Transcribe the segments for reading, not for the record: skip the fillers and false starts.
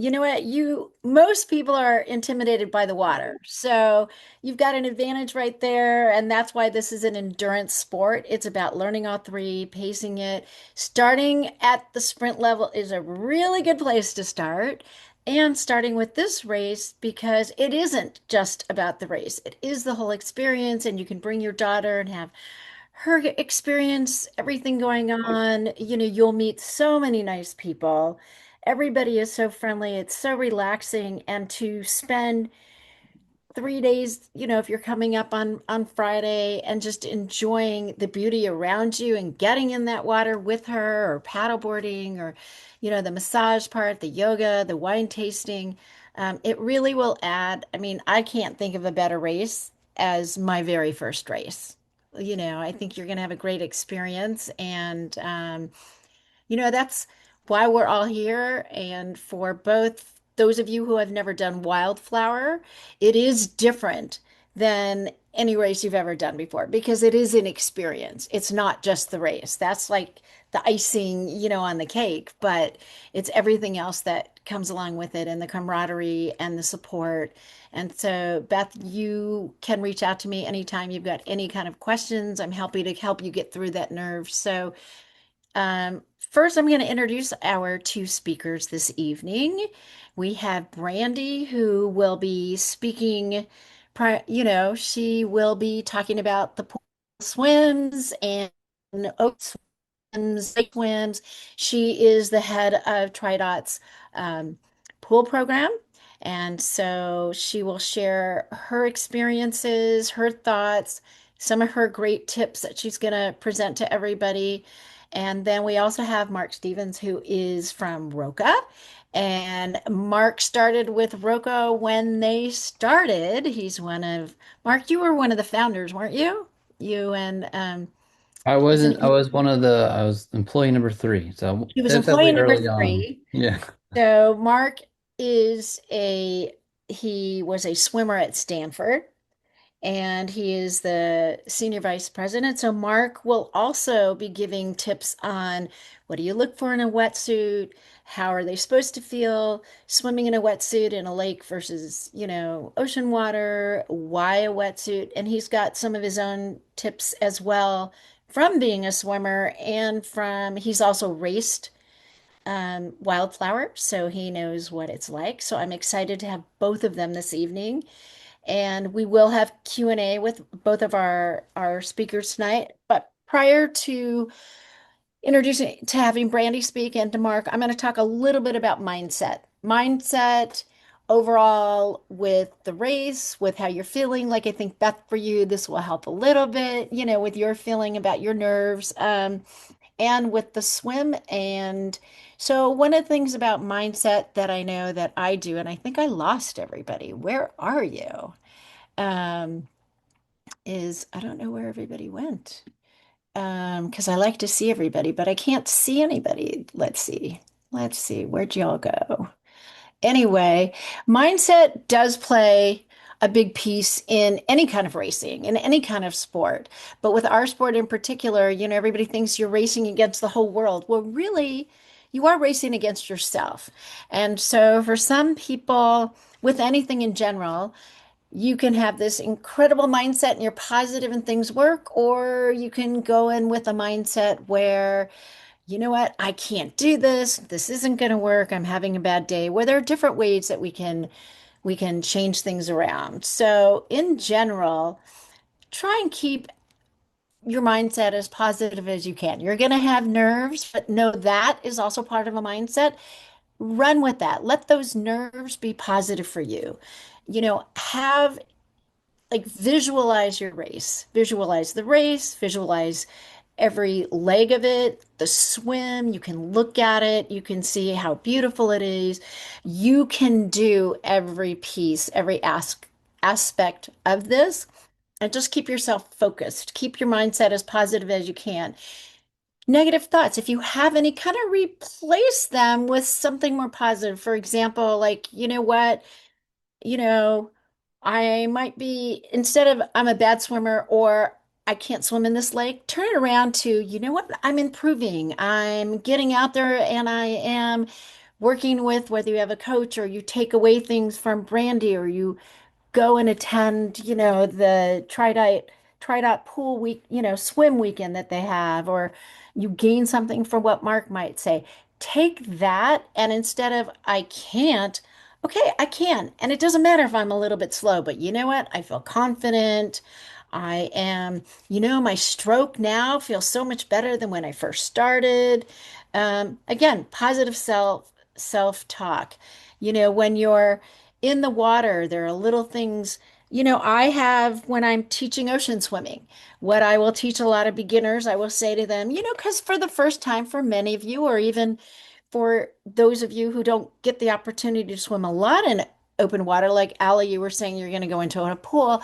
You know what? Most people are intimidated by the water. So you've got an advantage right there. And that's why this is an endurance sport. It's about learning all three, pacing it. Starting at the sprint level is a really good place to start. And starting with this race because it isn't just about the race. It is the whole experience, and you can bring your daughter and have her experience everything going on. You'll meet so many nice people. Everybody is so friendly. It's so relaxing. And to spend 3 days, if you're coming up on Friday and just enjoying the beauty around you and getting in that water with her or paddleboarding or, the massage part, the yoga, the wine tasting, it really will add. I mean, I can't think of a better race as my very first race. I think you're going to have a great experience. And, that's why we're all here. And for both those of you who have never done Wildflower, it is different than any race you've ever done before because it is an experience. It's not just the race. That's like the icing, on the cake, but it's everything else that comes along with it and the camaraderie and the support. And so, Beth, you can reach out to me anytime you've got any kind of questions. I'm happy to help you get through that nerve. So, first, I'm going to introduce our two speakers this evening. We have Brandy, who will be speaking, she will be talking about the pool swims and oat swims, lake swims. She is the head of TriDot's um, pool program. And so she will share her experiences, her thoughts, some of her great tips that she's going to present to everybody. And then we also have Mark Stevens, who is from RŌKA. And Mark started with RŌKA when they started. Mark, you were one of the founders, weren't you? You and wasn't I he? was I was employee number three, so He was employee definitely number early on. three. Yeah. So Mark he was a swimmer at Stanford, and he is the senior vice president. So Mark will also be giving tips on what do you look for in a wetsuit? How are they supposed to feel swimming in a wetsuit in a lake versus, ocean water? Why a wetsuit? And he's got some of his own tips as well from being a swimmer and he's also raced Wildflower, so he knows what it's like. So I'm excited to have both of them this evening. And we will have Q&A with both of our speakers tonight. But prior to introducing to having Brandy speak and to Mark, I'm going to talk a little bit about mindset. Mindset overall with the race, with how you're feeling. Like I think Beth, for you, this will help a little bit, with your feeling about your nerves. And with the swim. And so, one of the things about mindset that I know that I do, and I think I lost everybody. Where are you? Um, is I don't know where everybody went. Because I like to see everybody, but I can't see anybody. Let's see. Let's see. Where'd y'all go? Anyway, mindset does play a big piece in any kind of racing, in any kind of sport. But with our sport in particular, everybody thinks you're racing against the whole world. Well, really, you are racing against yourself. And so for some people, with anything in general, you can have this incredible mindset and you're positive and things work, or you can go in with a mindset where you know what? I can't do this. This isn't going to work. I'm having a bad day. Where there are different ways that we can change things around. So, in general, try and keep your mindset as positive as you can. You're going to have nerves, but know that is also part of a mindset. Run with that. Let those nerves be positive for you. Have like visualize your race, visualize the race, visualize every leg of it, the swim. You can look at it, you can see how beautiful it is. You can do every piece, every aspect of this, and just keep yourself focused. Keep your mindset as positive as you can. Negative thoughts, if you have any, kind of replace them with something more positive. For example, like, you know what? you know, I might be, instead of I'm a bad swimmer or I can't swim in this lake, turn it around to, you know what? I'm improving. I'm getting out there and I am working with, whether you have a coach or you take away things from Brandy or you go and attend, the TriDot pool week, swim weekend that they have, or you gain something from what Mark might say. Take that and instead of I can't, okay, I can. And it doesn't matter if I'm a little bit slow, but you know what? I feel confident. I am, my stroke now feels so much better than when I first started. Again, positive self-talk. When you're in the water, there are little things, I have when I'm teaching ocean swimming, what I will teach a lot of beginners, I will say to them, because for the first time for many of you, or even for those of you who don't get the opportunity to swim a lot in open water, like Allie, you were saying you're going to go into a pool.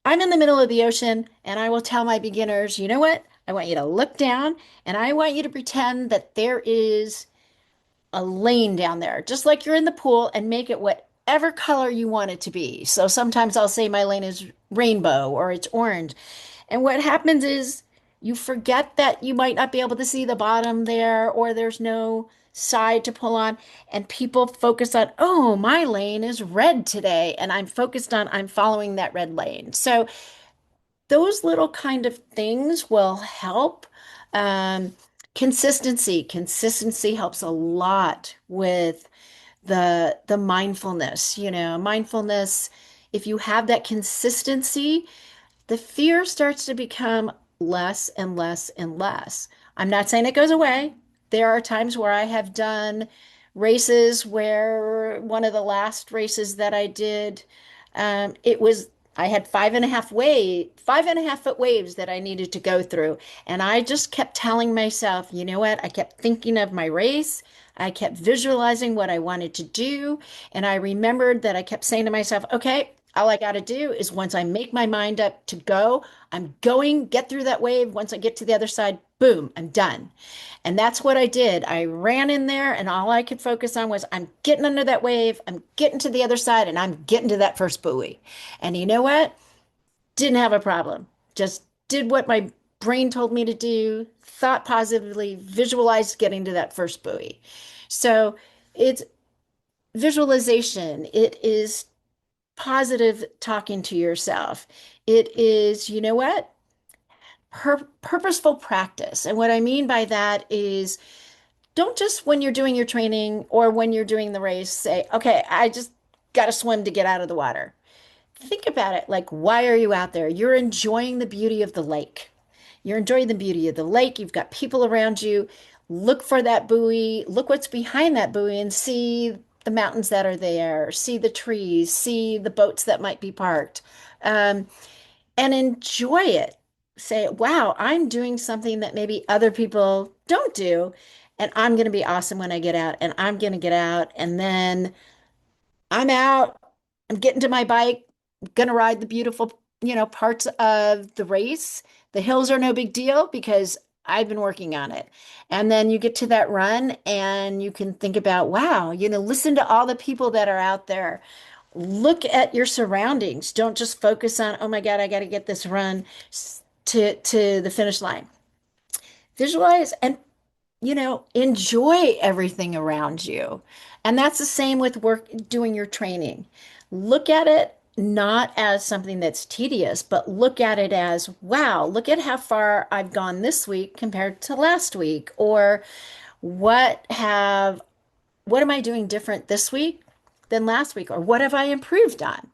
I'm in the middle of the ocean and I will tell my beginners, you know what? I want you to look down and I want you to pretend that there is a lane down there, just like you're in the pool, and make it whatever color you want it to be. So sometimes I'll say my lane is rainbow or it's orange. And what happens is you forget that you might not be able to see the bottom there or there's no side to pull on. And people focus on, oh, my lane is red today. And I'm focused on, I'm following that red lane. So those little kind of things will help. Um, consistency helps a lot with the mindfulness. Mindfulness, if you have that consistency, the fear starts to become less and less and less. I'm not saying it goes away. There are times where I have done races where one of the last races that I did, I had 5.5 foot waves that I needed to go through. And I just kept telling myself, you know what? I kept thinking of my race. I kept visualizing what I wanted to do. And I remembered that I kept saying to myself, okay, all I got to do is once I make my mind up to go, I'm going, get through that wave. Once I get to the other side, boom, I'm done. And that's what I did. I ran in there, and all I could focus on was I'm getting under that wave, I'm getting to the other side, and I'm getting to that first buoy. And you know what? Didn't have a problem. Just did what my brain told me to do, thought positively, visualized getting to that first buoy. So it's visualization. It is positive talking to yourself. It is, you know what? Purposeful practice. And what I mean by that is don't just when you're doing your training or when you're doing the race say, okay, I just got to swim to get out of the water. Think about it like, why are you out there? You're enjoying the beauty of the lake. You're enjoying the beauty of the lake. You've got people around you. Look for that buoy. Look what's behind that buoy and see the mountains that are there, see the trees, see the boats that might be parked, um, and enjoy it. Say, wow, I'm doing something that maybe other people don't do. And I'm going to be awesome when I get out. And I'm going to get out. And then I'm out. I'm getting to my bike, gonna ride the beautiful, parts of the race. The hills are no big deal because I've been working on it. And then you get to that run and you can think about, wow, listen to all the people that are out there. Look at your surroundings. Don't just focus on, oh my God, I got to get this run to the finish line. Visualize and enjoy everything around you. And that's the same with work, doing your training. Look at it not as something that's tedious, but look at it as, wow, look at how far I've gone this week compared to last week. Or what have, what am I doing different this week than last week? Or what have I improved on?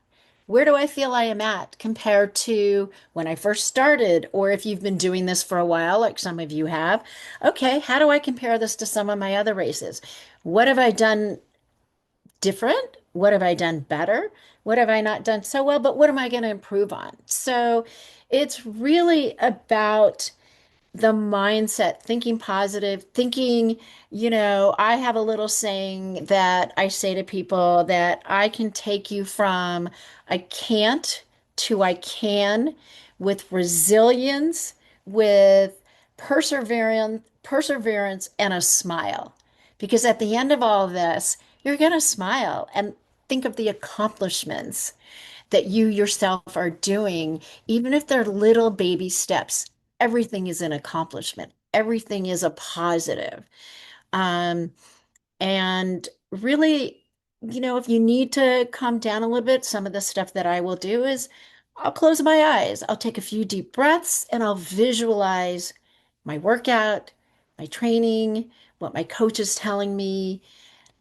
Where do I feel I am at compared to when I first started? Or if you've been doing this for a while, like some of you have, okay, how do I compare this to some of my other races? What have I done different? What have I done better? What have I not done so well? But what am I going to improve on? So it's really about the mindset, thinking positive, thinking, I have a little saying that I say to people that I can take you from I can't to I can with resilience, with perseverance and a smile. Because at the end of all of this, you're going to smile and think of the accomplishments that you yourself are doing, even if they're little baby steps. Everything is an accomplishment. Everything is a positive. Um, And really, if you need to calm down a little bit, some of the stuff that I will do is I'll close my eyes, I'll take a few deep breaths, and I'll visualize my workout, my training, what my coach is telling me.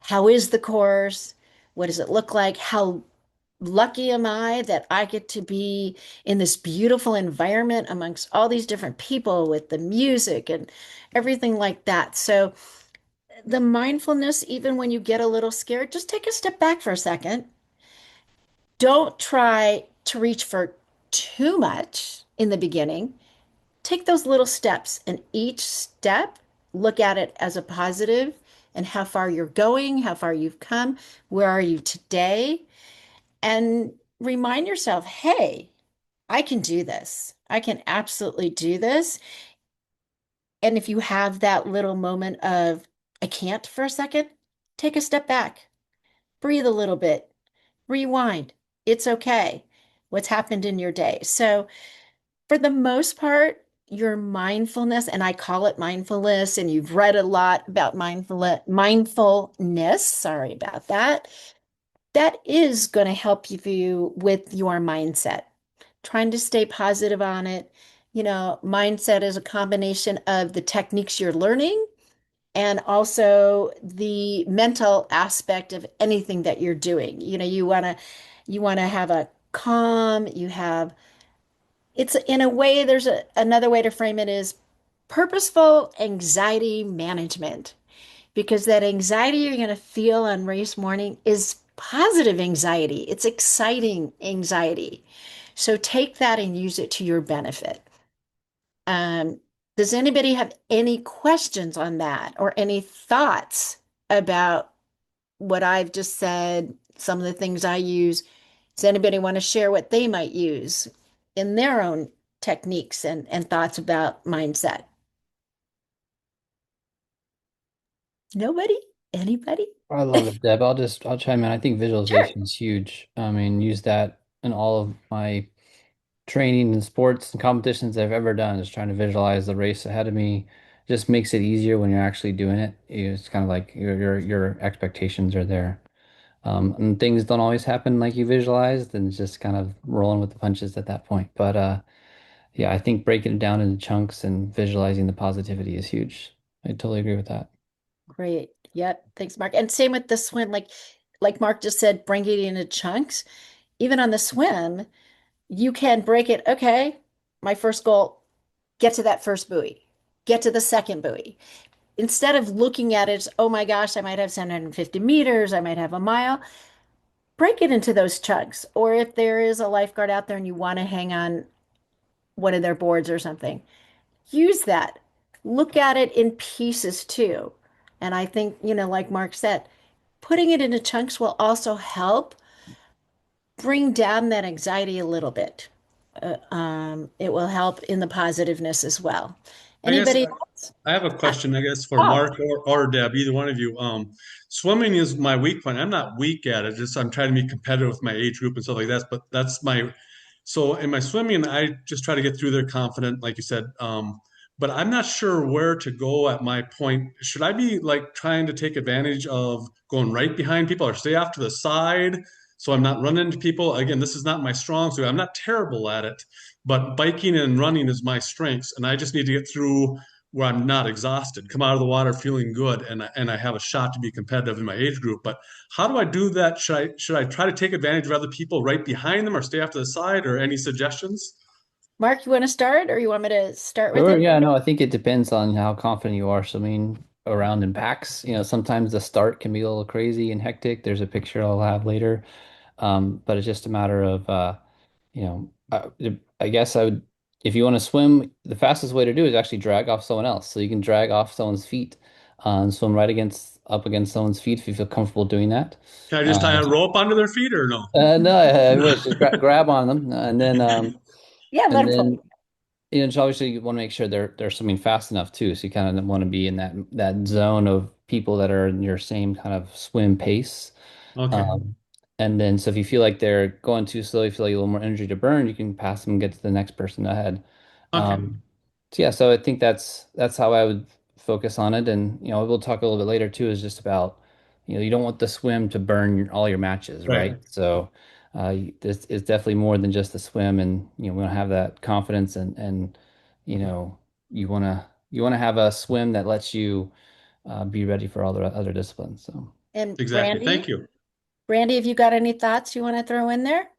How is the course? What does it look like? How lucky am I that I get to be in this beautiful environment amongst all these different people with the music and everything like that? So, the mindfulness, even when you get a little scared, just take a step back for a second. Don't try to reach for too much in the beginning. Take those little steps, and each step, look at it as a positive and how far you're going, how far you've come, where are you today, and remind yourself, hey, I can do this. I can absolutely do this. And if you have that little moment of, I can't for a second, take a step back, breathe a little bit, rewind. It's okay. What's happened in your day? So, for the most part, your mindfulness, and I call it mindfulness, and you've read a lot about mindfulness, sorry about that. That is going to help you with your mindset, trying to stay positive on it. Mindset is a combination of the techniques you're learning and also the mental aspect of anything that you're doing. You want to have a calm, it's in a way, another way to frame it is purposeful anxiety management, because that anxiety you're going to feel on race morning is positive anxiety. It's exciting anxiety. So take that and use it to your benefit. Um, does anybody have any questions on that or any thoughts about what I've just said, some of the things I use? Does anybody want to share what they might use in their own techniques and thoughts about mindset? Nobody? Anybody? I love it, Deb. I'll chime in. I think Sure. visualization is huge. I mean, use that in all of my training and sports and competitions I've ever done, is trying to visualize the race ahead of me. Just makes it easier when you're actually doing it. It's kind of like your expectations are there. And things don't always happen like you visualized, and it's just kind of rolling with the punches at that point. But yeah, I think breaking it down into chunks and visualizing the positivity is huge. I totally agree with that. Great. Yep. Thanks, Mark. And same with the swim, like Mark just said, bring it into chunks. Even on the swim, you can break it. Okay, my first goal, get to that first buoy, get to the second buoy. Instead of looking at it as, oh my gosh, I might have 750 meters, I might have a mile, break it into those chunks. Or if there is a lifeguard out there and you want to hang on one of their boards or something, use that. Look at it in pieces too. And I think, like Mark said, putting it into chunks will also help bring down that anxiety a little bit. It will help in the positiveness as well. I guess Anybody else? I have a Uh, question, I guess, for Oh, Mark or Deb, either one of you. Swimming is my weak point. I'm not weak at it, just I'm trying to be competitive with my age group and stuff like that. But that's my so in my swimming, I just try to get through there confident, like you said. But I'm not sure where to go at my point. Should I be like trying to take advantage of going right behind people or stay off to the side so I'm not running into people? Again, this is not my strong suit. I'm not terrible at it, but biking and running is my strengths, and I just need to get through where I'm not exhausted, come out of the water feeling good, and I have a shot to be competitive in my age group. But how do I do that? Should I try to take advantage of other people right behind them, or stay off to the side, or any suggestions? Mark, you want to start or you want me to start with Sure, it? yeah, no, I think it depends on how confident you are. So, I mean, around in packs, sometimes the start can be a little crazy and hectic. There's a picture I'll have later. But it's just a matter of, I guess if you want to swim, the fastest way to do it is actually drag off someone else. So you can drag off someone's feet, and swim up against someone's feet if you feel comfortable doing that. Can I just tie Uh, a rope onto their feet, or no? no, I wish just grab on them, Yeah, let and him pull then you. just obviously you want to make sure they're swimming fast enough too. So you kind of want to be in that zone of people that are in your same kind of swim pace. Okay. Um, and then so if you feel like they're going too slow, you feel like a little more energy to burn, you can pass them and get to the next person ahead. Okay. So yeah, so I think that's how I would focus on it. And we'll talk a little bit later too, is just about you don't want the swim to burn all your matches, right? Right. So this is definitely more than just the swim, and we want to have that confidence, and you know, you want to have a swim that lets you be ready for all the other disciplines. So. And Exactly. Thank you. Brandy, have you got any thoughts you want to throw in there?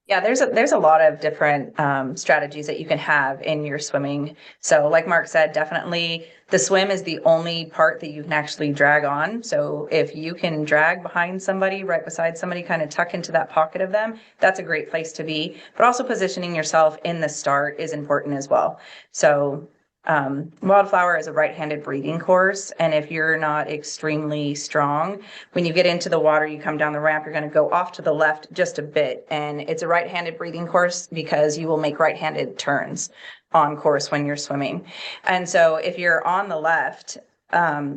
Yeah, there's a lot of different strategies that you can have in your swimming. So, like Mark said, definitely the swim is the only part that you can actually drag on. So, if you can drag behind somebody, right beside somebody, kind of tuck into that pocket of them, that's a great place to be. But also positioning yourself in the start is important as well. So, Wildflower is a right-handed breathing course, and if you're not extremely strong, when you get into the water, you come down the ramp, you're going to go off to the left just a bit, and it's a right-handed breathing course because you will make right-handed turns on course when you're swimming. And so if you're on the left,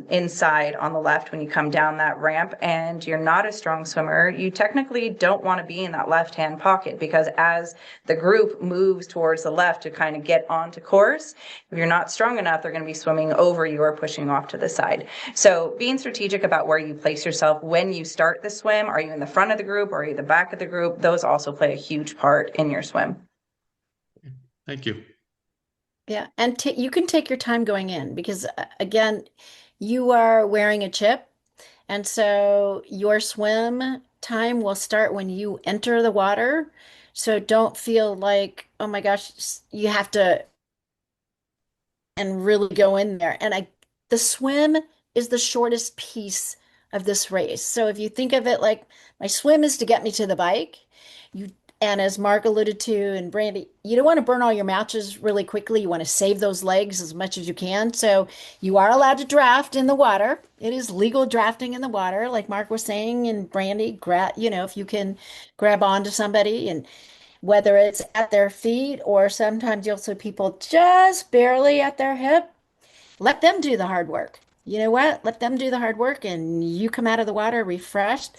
inside on the left when you come down that ramp and you're not a strong swimmer, you technically don't want to be in that left hand pocket, because as the group moves towards the left to kind of get onto course, if you're not strong enough, they're going to be swimming over you or pushing off to the side. So being strategic about where you place yourself when you start the swim, are you in the front of the group or are you the back of the group? Those also play a huge part in your swim. Thank you. Yeah, and you can take your time going in because again, you are wearing a chip, and so your swim time will start when you enter the water. So don't feel like, oh my gosh, you have to and really go in there. The swim is the shortest piece of this race. So if you think of it like my swim is to get me to the bike, you and as Mark alluded to and Brandy, you don't want to burn all your matches really quickly. You want to save those legs as much as you can. So you are allowed to draft in the water. It is legal drafting in the water, like Mark was saying, and Brandy, if you can grab onto somebody and whether it's at their feet or sometimes you'll see people just barely at their hip. Let them do the hard work. You know what? Let them do the hard work and you come out of the water refreshed.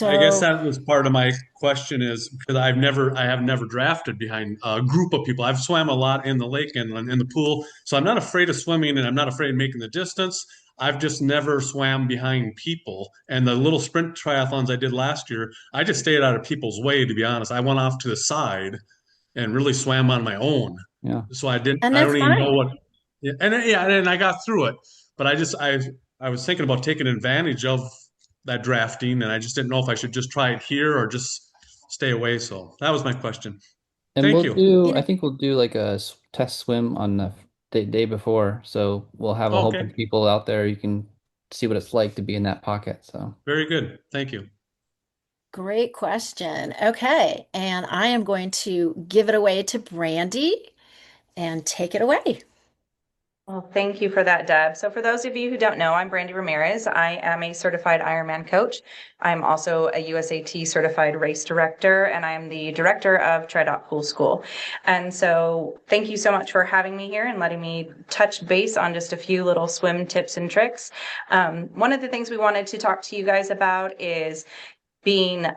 I guess So, that was part of my question is because I have never drafted behind a group of people. I've swam a lot in the lake and in the pool, so I'm not afraid of swimming and I'm not afraid of making the distance. I've just never swam behind people. And the little sprint triathlons I did last year, I just stayed out of people's way, to be honest. I went off to the side and really swam on my own. Yeah. So and I that's don't even know fine. what, yeah, and I got through it. But I was thinking about taking advantage of that drafting, and I just didn't know if I should just try it here or just stay away. So that was my question. And Thank you. I think we'll do like a test swim on the day before. So we'll have a whole bunch Okay, of people out there. You can see what it's like to be in that pocket. So, very good. Thank you. Great question. Okay. And I am going to give it away to Brandy and take it away. Well, thank you for that, Deb. So for those of you who don't know, I'm Brandy Ramirez. I am a certified Ironman coach. I'm also a USAT certified race director, and I'm the director of TriDot Pool School. And so thank you so much for having me here and letting me touch base on just a few little swim tips and tricks. One of the things we wanted to talk to you guys about is being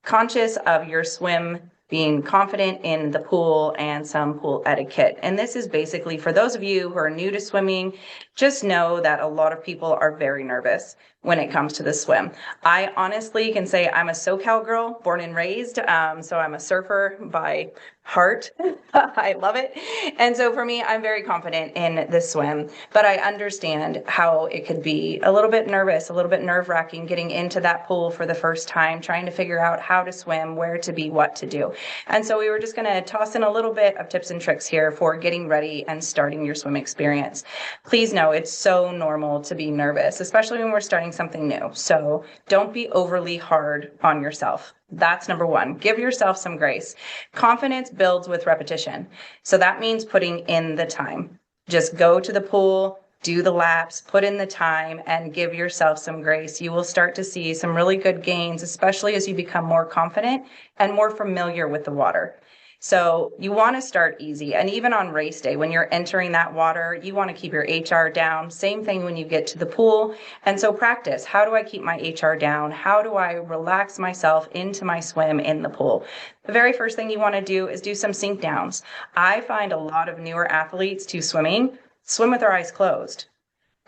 conscious of your swim, being confident in the pool, and some pool etiquette. And this is basically for those of you who are new to swimming, just know that a lot of people are very nervous when it comes to the swim. I honestly can say I'm a SoCal girl, born and raised. So I'm a surfer by heart. I love it. And so for me, I'm very confident in the swim, but I understand how it could be a little bit nervous, a little bit nerve-wracking getting into that pool for the first time, trying to figure out how to swim, where to be, what to do. And so we were just going to toss in a little bit of tips and tricks here for getting ready and starting your swim experience. Please know it's so normal to be nervous, especially when we're starting something new. So don't be overly hard on yourself. That's number one. Give yourself some grace. Confidence builds with repetition. So that means putting in the time. Just go to the pool, do the laps, put in the time, and give yourself some grace. You will start to see some really good gains, especially as you become more confident and more familiar with the water. So you want to start easy. And even on race day, when you're entering that water, you want to keep your HR down. Same thing when you get to the pool. And so practice. How do I keep my HR down? How do I relax myself into my swim in the pool? The very first thing you want to do is do some sink downs. I find a lot of newer athletes to swimming swim with their eyes closed.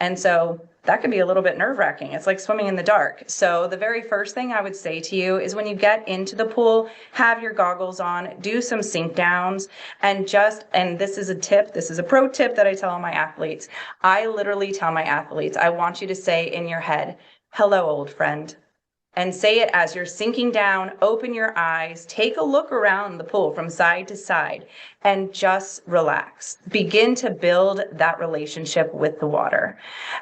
And so that can be a little bit nerve-wracking. It's like swimming in the dark. So the very first thing I would say to you is when you get into the pool, have your goggles on, do some sink downs, and this is a tip, this is a pro tip that I tell all my athletes. I literally tell my athletes, I want you to say in your head, hello, old friend. And say it as you're sinking down, open your eyes, take a look around the pool from side to side, and just relax. Begin to build that relationship with the water.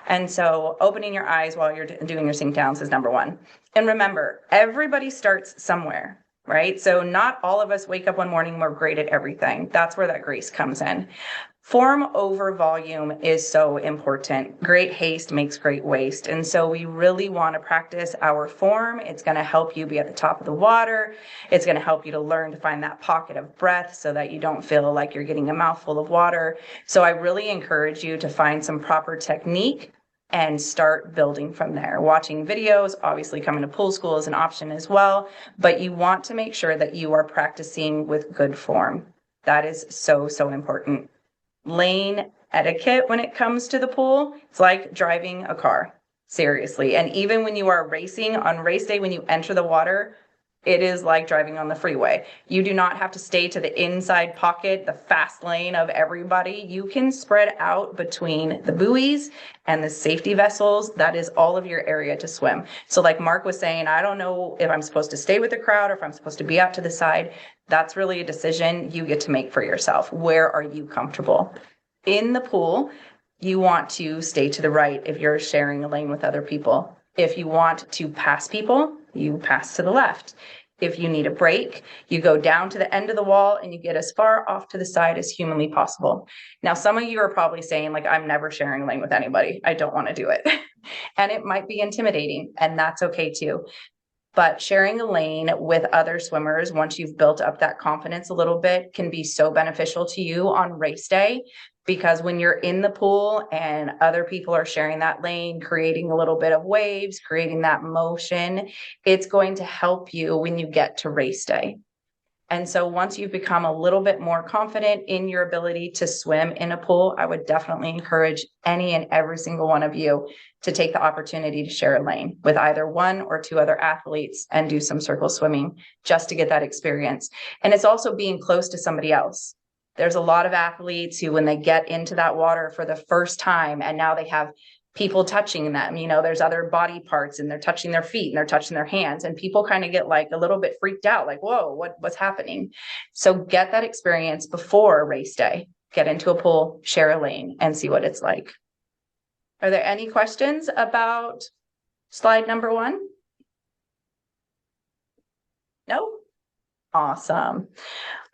And so opening your eyes while you're doing your sink downs is number one. And remember, everybody starts somewhere, right? So not all of us wake up one morning and we're great at everything. That's where that grace comes in. Form over volume is so important. Great haste makes great waste. And so we really want to practice our form. It's going to help you be at the top of the water. It's going to help you to learn to find that pocket of breath so that you don't feel like you're getting a mouthful of water. So I really encourage you to find some proper technique and start building from there. Watching videos, obviously coming to pool school is an option as well, but you want to make sure that you are practicing with good form. That is so, so important. Lane etiquette when it comes to the pool, it's like driving a car, seriously. And even when you are racing on race day, when you enter the water, it is like driving on the freeway. You do not have to stay to the inside pocket, the fast lane of everybody. You can spread out between the buoys and the safety vessels. That is all of your area to swim. So like Mark was saying, I don't know if I'm supposed to stay with the crowd or if I'm supposed to be out to the side. That's really a decision you get to make for yourself. Where are you comfortable? In the pool, you want to stay to the right if you're sharing a lane with other people. If you want to pass people, you pass to the left. If you need a break, you go down to the end of the wall and you get as far off to the side as humanly possible. Now, some of you are probably saying, like, I'm never sharing a lane with anybody. I don't want to do it. And it might be intimidating, and that's okay too. But sharing a lane with other swimmers, once you've built up that confidence a little bit, can be so beneficial to you on race day. Because when you're in the pool and other people are sharing that lane, creating a little bit of waves, creating that motion, it's going to help you when you get to race day. And so once you've become a little bit more confident in your ability to swim in a pool, I would definitely encourage any and every single one of you to take the opportunity to share a lane with either one or two other athletes and do some circle swimming just to get that experience. And it's also being close to somebody else. There's a lot of athletes who, when they get into that water for the first time, and now they have people touching them, you know, there's other body parts and they're touching their feet and they're touching their hands, and people kind of get like a little bit freaked out, like, whoa, what's happening? So get that experience before race day. Get into a pool, share a lane, and see what it's like. Are there any questions about slide number 1? No? Awesome.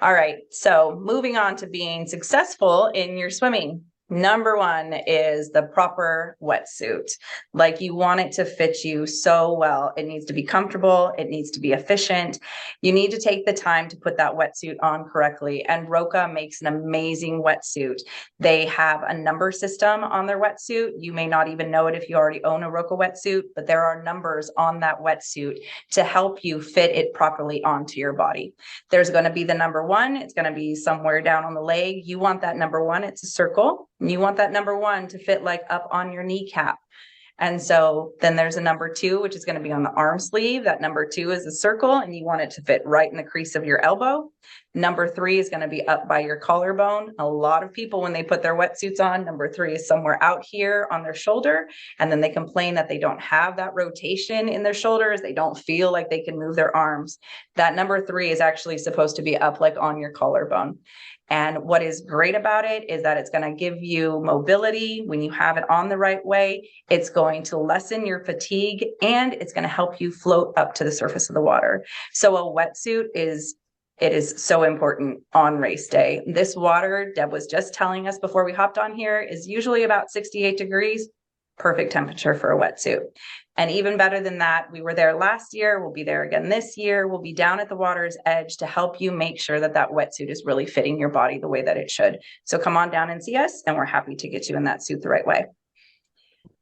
All right. So moving on to being successful in your swimming. Number 1 is the proper wetsuit. Like, you want it to fit you so well. It needs to be comfortable. It needs to be efficient. You need to take the time to put that wetsuit on correctly. And RŌKA makes an amazing wetsuit. They have a number system on their wetsuit. You may not even know it if you already own a RŌKA wetsuit, but there are numbers on that wetsuit to help you fit it properly onto your body. There's going to be the number 1. It's going to be somewhere down on the leg. You want that number 1. It's a circle. You want that number 1 to fit like up on your kneecap. And so then there's a number 2, which is going to be on the arm sleeve. That number 2 is a circle, and you want it to fit right in the crease of your elbow. Number 3 is going to be up by your collarbone. A lot of people, when they put their wetsuits on, number 3 is somewhere out here on their shoulder. And then they complain that they don't have that rotation in their shoulders. They don't feel like they can move their arms. That number 3 is actually supposed to be up like on your collarbone. And what is great about it is that it's going to give you mobility when you have it on the right way. It's going to lessen your fatigue, and it's going to help you float up to the surface of the water. So a wetsuit is so important on race day. This water, Deb was just telling us before we hopped on here, is usually about 68 degrees. Perfect temperature for a wetsuit. And even better than that, we were there last year. We'll be there again this year. We'll be down at the water's edge to help you make sure that that wetsuit is really fitting your body the way that it should. So come on down and see us, and we're happy to get you in that suit the right way.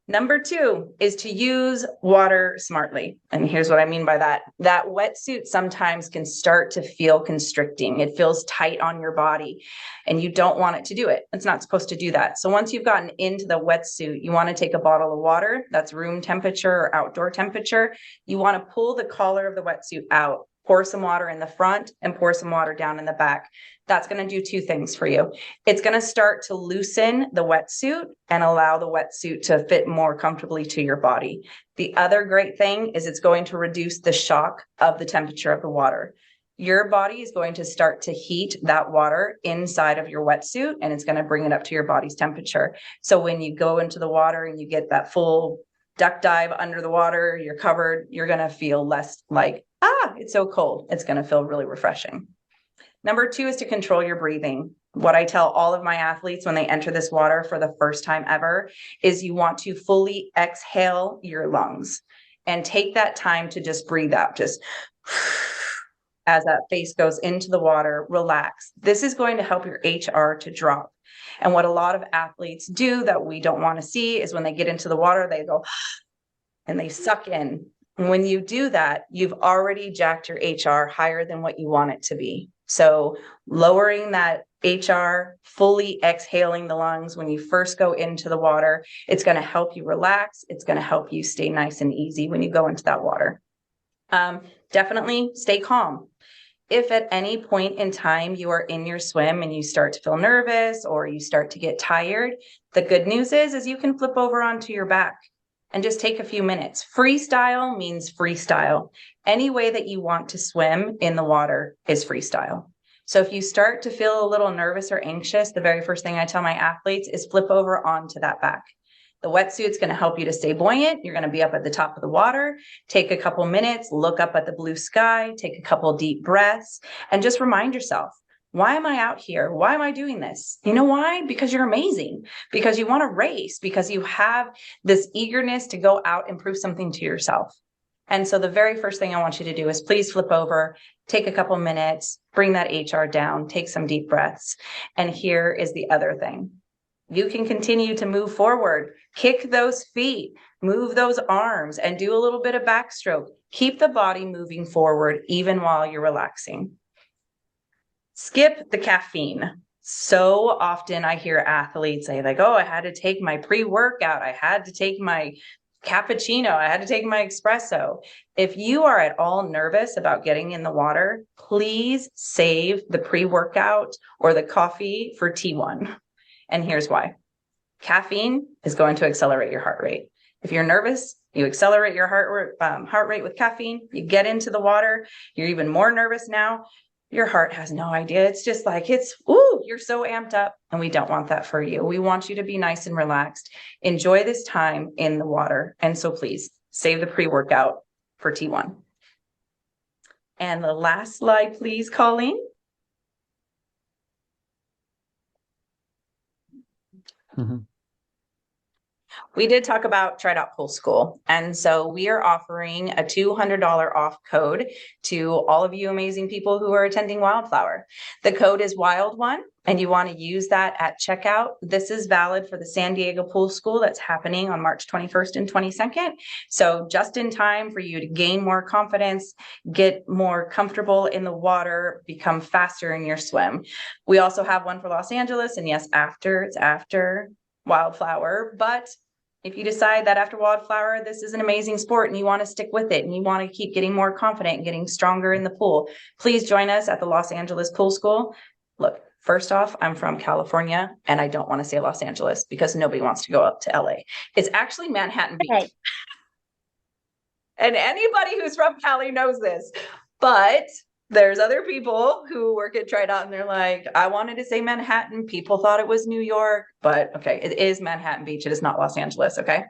Number 2 is to use water smartly. And here's what I mean by that. That wetsuit sometimes can start to feel constricting. It feels tight on your body and you don't want it to do it. It's not supposed to do that. So once you've gotten into the wetsuit, you want to take a bottle of water that's room temperature or outdoor temperature. You want to pull the collar of the wetsuit out, pour some water in the front and pour some water down in the back. That's going to do 2 things for you. It's going to start to loosen the wetsuit and allow the wetsuit to fit more comfortably to your body. The other great thing is it's going to reduce the shock of the temperature of the water. Your body is going to start to heat that water inside of your wetsuit, and it's going to bring it up to your body's temperature. So when you go into the water and you get that full duck dive under the water, you're covered, you're going to feel less like, it's so cold. It's going to feel really refreshing. Number 2 is to control your breathing. What I tell all of my athletes when they enter this water for the first time ever is you want to fully exhale your lungs and take that time to just breathe out. Just as that face goes into the water, relax. This is going to help your HR to drop. And what a lot of athletes do that we don't want to see is when they get into the water, they go and they suck in. And when you do that, you've already jacked your HR higher than what you want it to be. So lowering that HR, fully exhaling the lungs when you first go into the water, it's going to help you relax. It's going to help you stay nice and easy when you go into that water. Definitely stay calm. If at any point in time you are in your swim and you start to feel nervous or you start to get tired, the good news is you can flip over onto your back and just take a few minutes. Freestyle means freestyle. Any way that you want to swim in the water is freestyle. So if you start to feel a little nervous or anxious, the very first thing I tell my athletes is flip over onto that back. The wetsuit's going to help you to stay buoyant. You're going to be up at the top of the water. Take a couple minutes, look up at the blue sky, take a couple deep breaths, and just remind yourself, why am I out here? Why am I doing this? You know why? Because you're amazing, because you want to race, because you have this eagerness to go out and prove something to yourself. And so the very first thing I want you to do is please flip over, take a couple minutes, bring that HR down, take some deep breaths. And here is the other thing. You can continue to move forward, kick those feet, move those arms, and do a little bit of backstroke. Keep the body moving forward even while you're relaxing. Skip the caffeine. So often I hear athletes say like, I had to take my pre-workout. I had to take my cappuccino. I had to take my espresso. If you are at all nervous about getting in the water, please save the pre-workout or the coffee for T1. And here's why. Caffeine is going to accelerate your heart rate. If you're nervous, you accelerate your heart rate with caffeine. You get into the water. You're even more nervous now. Your heart has no idea. It's just like, you're so amped up, and we don't want that for you. We want you to be nice and relaxed. Enjoy this time in the water. And so please save the pre-workout for T1. And the last slide, please, Colleen. Mm-hmm. We did talk about TriDot Pool School. And so we are offering a $200 off code to all of you amazing people who are attending Wildflower. The code is WILD1, and you want to use that at checkout. This is valid for the San Diego Pool School that's happening on March 21st and 22nd. So just in time for you to gain more confidence, get more comfortable in the water, become faster in your swim. We also have one for Los Angeles, and yes, it's after Wildflower, but if you decide that after Wildflower, this is an amazing sport and you want to stick with it and you want to keep getting more confident and getting stronger in the pool, please join us at the Los Angeles Pool School. Look, first off, I'm from California and I don't want to say Los Angeles because nobody wants to go up to LA. It's actually Manhattan Beach. Okay. And anybody who's from Cali knows this, but there's other people who work at TriDot and they're like, I wanted to say Manhattan. People thought it was New York, but okay, it is Manhattan Beach. It is not Los Angeles. Okay.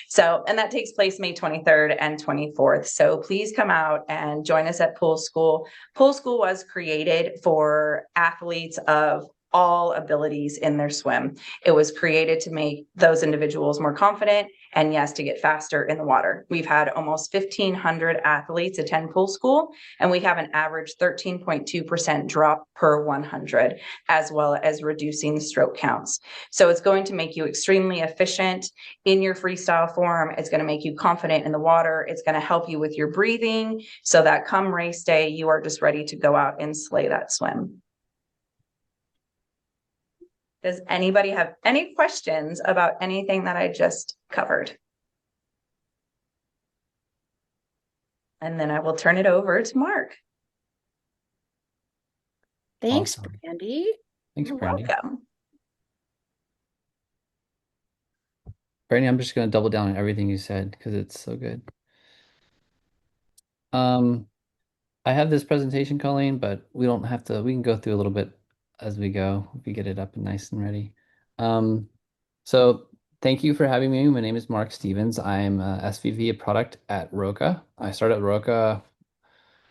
So, and that takes place May 23rd and 24th. So please come out and join us at Pool School. Pool School was created for athletes of all abilities in their swim. It was created to make those individuals more confident and, yes, to get faster in the water. We've had almost 1,500 athletes attend pool school, and we have an average 13.2% drop per 100, as well as reducing the stroke counts. So it's going to make you extremely efficient in your freestyle form. It's going to make you confident in the water. It's going to help you with your breathing so that come race day, you are just ready to go out and slay that swim. Does anybody have any questions about anything that I just covered? And then I will turn it over to Mark. Thanks, Awesome. Brandy. Thanks, You're Brandy. welcome. Brandy, I'm just going to double down on everything you said because it's so good. Um, I have this presentation, Colleen, but we don't have to, we can go through a little bit as we go if we get it up and nice and ready. Um, so thank you for having me. My name is Mark Stevens. I'm SVP of product at RŌKA. I started RŌKA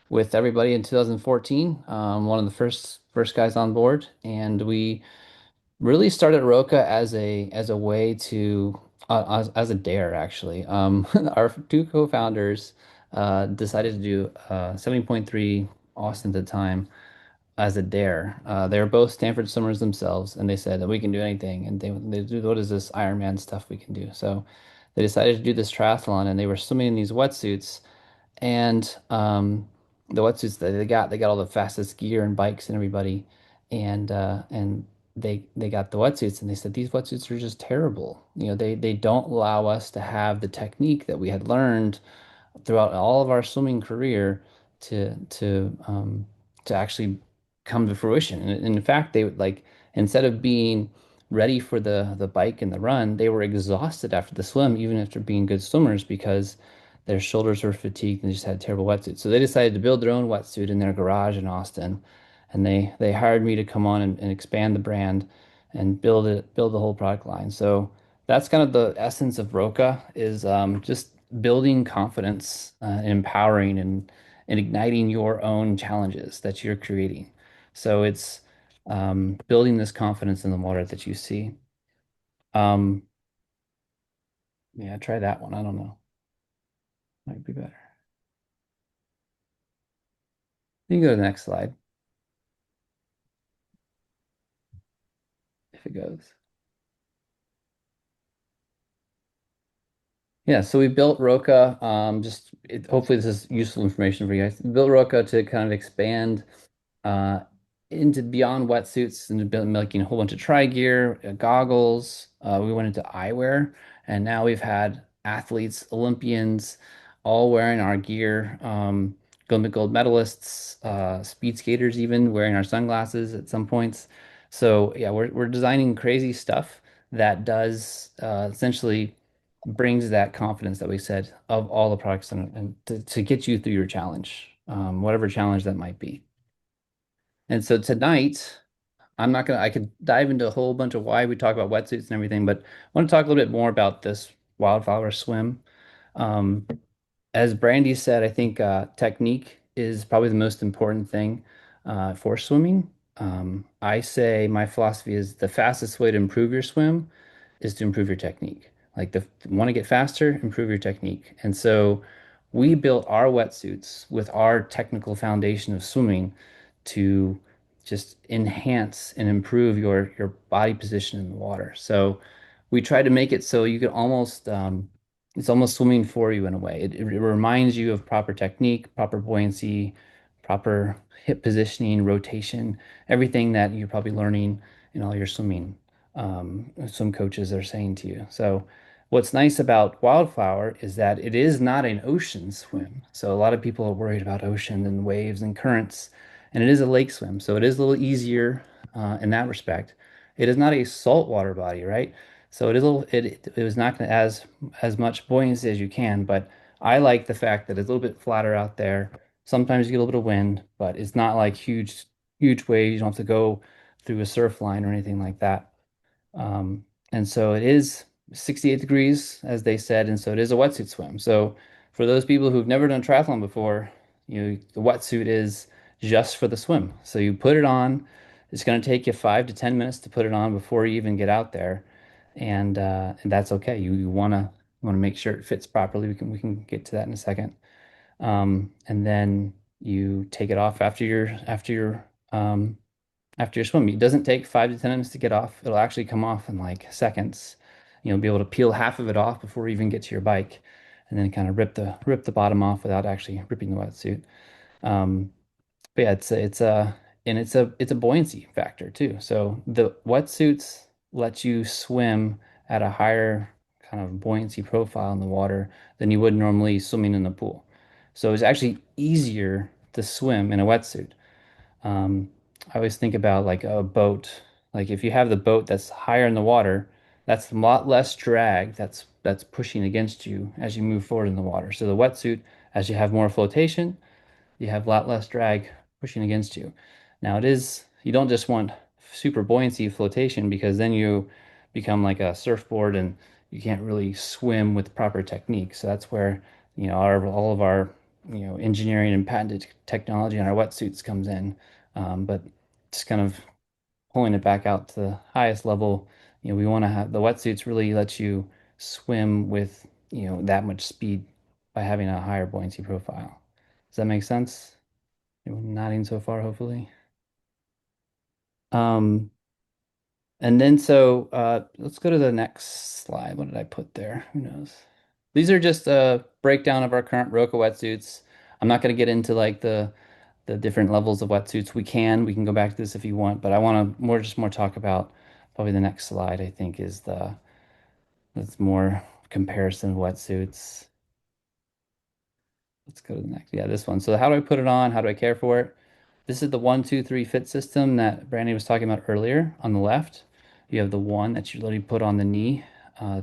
with everybody in 2014. One of the first guys on board, and we really started RŌKA as a way to as a dare actually. Our two co-founders decided to do 70.3 Austin at the time as a dare. They were both Stanford swimmers themselves, and they said that we can do anything. And they do, what is this Ironman stuff we can do? So they decided to do this triathlon, and they were swimming in these wetsuits. And the wetsuits that they got all the fastest gear and bikes and everybody, and they got the wetsuits, and they said these wetsuits are just terrible. You know, they don't allow us to have the technique that we had learned throughout all of our swimming career to actually come to fruition. And in fact, they would like instead of being ready for the bike and the run, they were exhausted after the swim, even after being good swimmers, because their shoulders were fatigued and they just had terrible wetsuits. So they decided to build their own wetsuit in their garage in Austin, and they hired me to come on and expand the brand and build the whole product line. So that's kind of the essence of RŌKA is just building confidence, empowering and igniting your own challenges that you're creating. So it's building this confidence in the water that you see. Um, yeah, try that one. I don't know. Might be better. You can go to the next slide if it goes. Yeah, so we built RŌKA. Hopefully this is useful information for you guys. We built RŌKA to kind of expand uh, into beyond wetsuits and making a whole bunch of tri gear, goggles. We went into eyewear, and now we've had athletes, Olympians, all wearing our gear. Gold medalists, speed skaters, even wearing our sunglasses at some points. So yeah, we're designing crazy stuff that does essentially brings that confidence that we said of all the products and to get you through your challenge, whatever challenge that might be. And so tonight, I could dive into a whole bunch of why we talk about wetsuits and everything, but I want to talk a little bit more about this Wildflower Swim. Um, as Brandy said, I think technique is probably the most important thing for swimming. I say my philosophy is the fastest way to improve your swim is to improve your technique. Like the want to get faster, improve your technique. And so we built our wetsuits with our technical foundation of swimming to just enhance and improve your body position in the water. So we try to make it so you can almost it's almost swimming for you in a way. It reminds you of proper technique, proper buoyancy, proper hip positioning, rotation, everything that you're probably learning in all your swimming. Swim coaches are saying to you. So what's nice about Wildflower is that it is not an ocean swim. So a lot of people are worried about ocean and waves and currents, and it is a lake swim. So it is a little easier in that respect. It is not a saltwater body, right? So it is a little, it was not going to as much buoyancy as you can, but I like the fact that it's a little bit flatter out there. Sometimes you get a little bit of wind, but it's not like huge waves. You don't have to go through a surf line or anything like that. And so it is 68 degrees, as they said, and so it is a wetsuit swim. So for those people who've never done triathlon before, the wetsuit is just for the swim. So you put it on, It's going to take you 5 to 10 minutes to put it on before you even get out there, and that's okay. You want to make sure it fits properly. We can get to that in a second. And then you take it off um, after your swim. It doesn't take 5 to 10 minutes to get off. It'll actually come off in like seconds. You'll be able to peel half of it off before you even get to your bike, and then kind of rip the bottom off without actually ripping the wetsuit. Um, but yeah, it's a buoyancy factor too. So the wetsuits let you swim at a higher kind of buoyancy profile in the water than you would normally swimming in the pool. So it's actually easier to swim in a wetsuit. I always think about like a boat. Like if you have the boat that's higher in the water, that's a lot less drag that's pushing against you as you move forward in the water. So the wetsuit, as you have more flotation, you have a lot less drag pushing against you. Now you don't just want super buoyancy flotation because then you become like a surfboard and you can't really swim with proper technique. So that's where, all of our, engineering and patented technology on our wetsuits comes in. But just kind of pulling it back out to the highest level, we want to have the wetsuits really let you swim with, that much speed by having a higher buoyancy profile. Does that make sense? You're nodding so far, hopefully. Um, and then let's go to the next slide. What did I put there? Who knows? These are just a breakdown of our current RŌKA wetsuits. I'm not going to get into like the different levels of wetsuits. We can go back to this if you want, but I want to more talk about probably the next slide, I think is that's more comparison of wetsuits. Let's go to the next. Yeah, this one. So how do I put it on? How do I care for it? This is the 1, 2, 3 fit system that Brandy was talking about earlier on the left. You have the one that you literally put on the knee.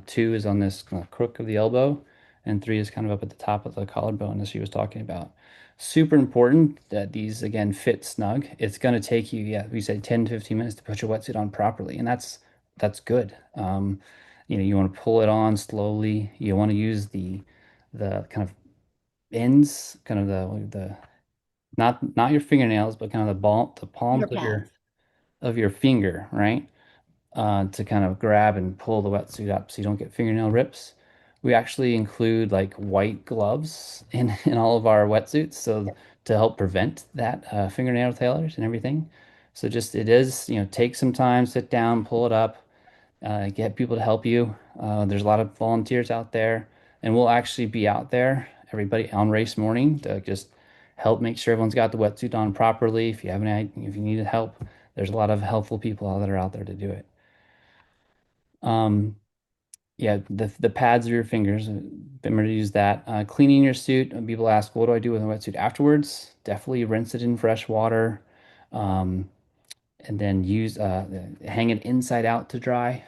Two is on this kind of crook of the elbow, and three is kind of up at the top of the collarbone, as she was talking about. Super important that these again fit snug. It's going to take you, yeah, we said 10 to 15 minutes to put your wetsuit on properly, and that's good. You want to pull it on slowly. You want to use the kind of ends, kind of the not your fingernails, but kind of the Your palms of pads. your finger, right? To kind of grab and pull the wetsuit up so you don't get fingernail rips. We actually include like white gloves in all of our wetsuits, so to help prevent that fingernail tailors and everything. So just it is, take some time, sit down, pull it up, get people to help you. There's a lot of volunteers out there, and we'll actually be out there, everybody on race morning to just help make sure everyone's got the wetsuit on properly. If you need help, there's a lot of helpful people that are out there to do it. Um, yeah, the pads of your fingers, remember to use that. Cleaning your suit. People ask, what do I do with a wetsuit afterwards? Definitely rinse it in fresh water, um, and then hang it inside out to dry.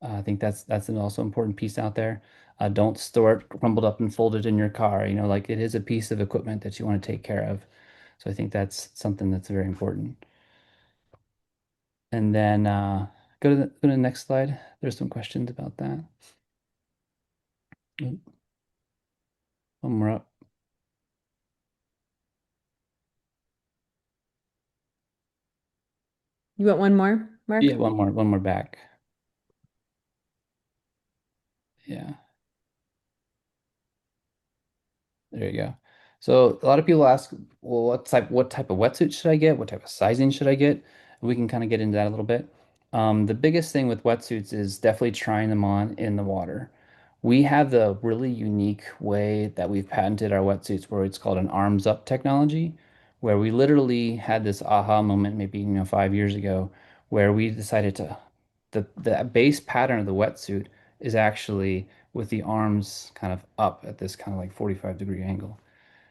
I think that's an also important piece out there. Don't store it crumpled up and folded in your car. Like it is a piece of equipment that you want to take care of. So I think that's something that's very important. And then go to the next slide. There's some questions about that. Oop, one more up. You want one more, Mark? Yeah, one more back. Yeah. There you go. So a lot of people ask, well, what type of wetsuit should I get? What type of sizing should I get? We can kind of get into that a little bit. The biggest thing with wetsuits is definitely trying them on in the water. We have the really unique way that we've patented our wetsuits where it's called an arms up technology, where we literally had this aha moment maybe 5 years ago where we decided the base pattern of the wetsuit is actually with the arms kind of up at this kind of like 45-degree angle.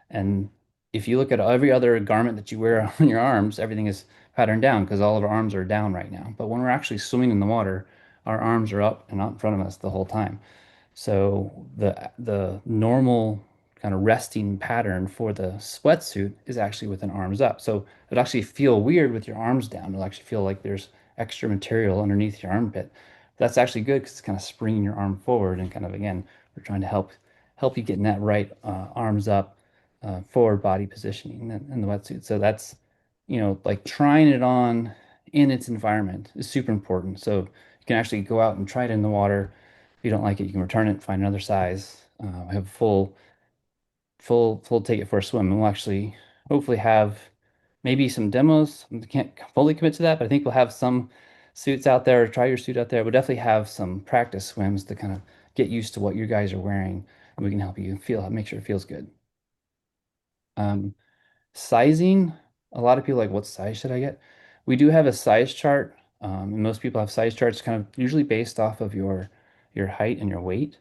And if you look at every other garment that you wear on your arms, everything is patterned down because all of our arms are down right now. But when we're actually swimming in the water, our arms are up and out in front of us the whole time. So the normal kind of resting pattern for the sweatsuit is actually with an arms up. So it'll actually feel weird with your arms down. It'll actually feel like there's extra material underneath your armpit. That's actually good because it's kind of springing your arm forward and kind of again, we're trying to help you get in that right arms up forward body positioning in the wetsuit. So that's like trying it on in its environment is super important. So you can actually go out and try it in the water. If you don't like it, you can return it, find another size. Have full take it for a swim. And we'll actually hopefully have maybe some demos. I can't fully commit to that, but I think we'll have some suits out there. Try your suit out there. We'll definitely have some practice swims to kind of get used to what you guys are wearing, and we can help you make sure it feels good. Um, Sizing, a lot of people are like, what size should I get? We do have a size chart, and most people have size charts kind of usually based off of your height and your weight.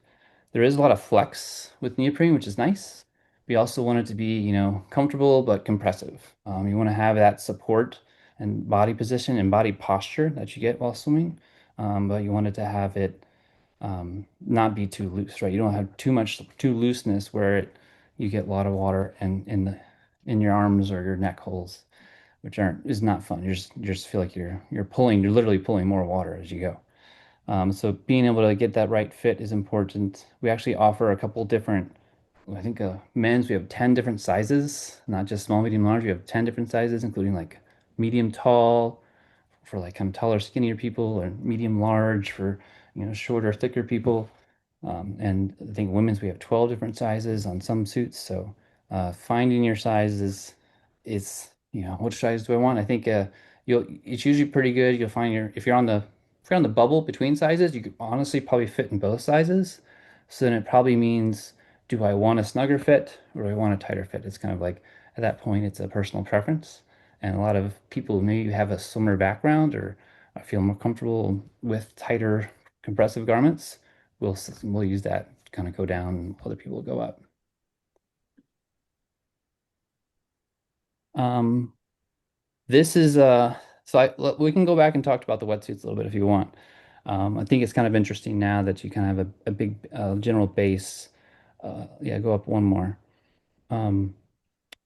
There is a lot of flex with neoprene, which is nice. We also want it to be, comfortable but compressive. You want to have that support and body position and body posture that you get while swimming, but you want it to have it not be too loose, right? You don't have too looseness where you get a lot of water and in your arms or your neck holes, which aren't is not fun. You just feel like you're literally pulling more water as you go. So being able to get that right fit is important. We actually offer a couple different, I think men's, we have 10 different sizes, not just small, medium, large. We have 10 different sizes, including like medium, tall, for like kind of taller, skinnier people, or medium, large for, shorter, thicker people. And I think women's, we have 12 different sizes on some suits. So finding your size is, which size do I want? I think it's usually pretty good. You'll find if you're on the bubble between sizes, you could honestly probably fit in both sizes. So then it probably means, do I want a snugger fit or do I want a tighter fit? It's kind of like at that point, it's a personal preference. And a lot of people maybe have a swimmer background or feel more comfortable with tighter compressive garments. We'll use that to kind of go down, and other people will go up. Um, this is we can go back and talk about the wetsuits a little bit if you want. I think it's kind of interesting now that you kind of have a big general base. Yeah, go up one more. Um,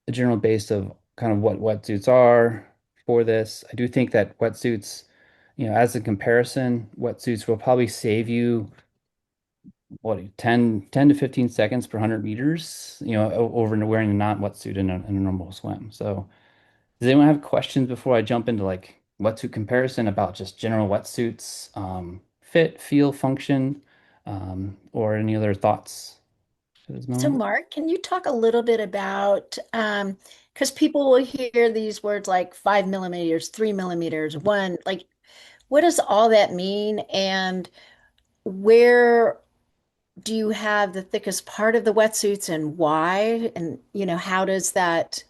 a general base of kind of what wetsuits are for this. I do think that wetsuits, as a comparison, wetsuits will probably save you what 10 to 15 seconds per 100 meters, over wearing a non-wetsuit in a normal swim. So does anyone have questions before I jump into like wetsuit comparison about just general wetsuits, fit, feel, function, or any other thoughts at this So, moment? Mark, can you talk a little bit about, because people will hear these words like 5 millimeters, 3 millimeters, one, like, what does all that mean? And where do you have the thickest part of the wetsuits and why? And, how does that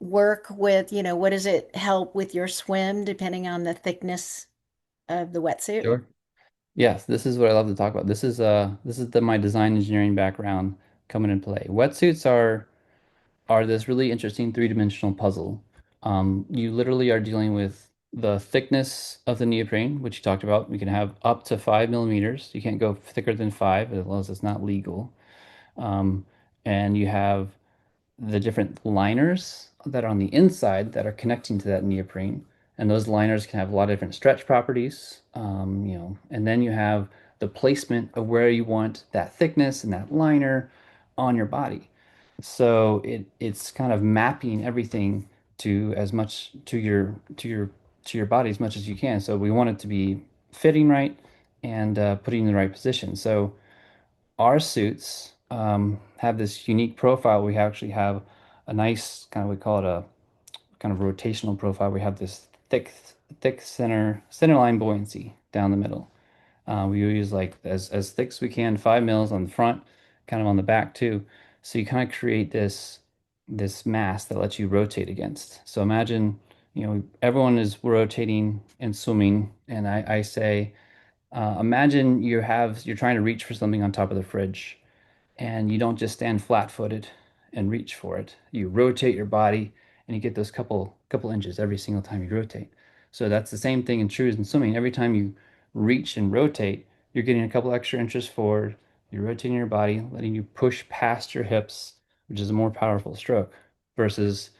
work with, what does it help with your swim depending on the thickness of the wetsuit? Sure. Yes, this is what I love to talk about. This is my design engineering background coming into play. Wetsuits are this really interesting three-dimensional puzzle. You literally are dealing with the thickness of the neoprene, which you talked about. We can have up to 5 millimeters. You can't go thicker than five, as long as it's not legal. Um, and you have the different liners that are on the inside that are connecting to that neoprene. And those liners can have a lot of different stretch properties, and then you have the placement of where you want that thickness and that liner on your body. So it's kind of mapping everything to as much to your body as much as you can. So we want it to be fitting right and putting in the right position. So our suits have this unique profile. We actually have a nice kind of, we call it a kind of rotational profile. We have this thick center line buoyancy down the middle. We use like as thick as we can, 5 mils on the front, kind of on the back too. So you kind of create this mass that lets you rotate against. So imagine, everyone is rotating and swimming, and I say, imagine you're trying to reach for something on top of the fridge, and you don't just stand flat-footed and reach for it. You rotate your body and you get those couple inches every single time you rotate. So that's the same thing in true as in swimming. Every time you reach and rotate, you're getting a couple extra inches forward. You're rotating your body, letting you push past your hips, which is a more powerful stroke versus,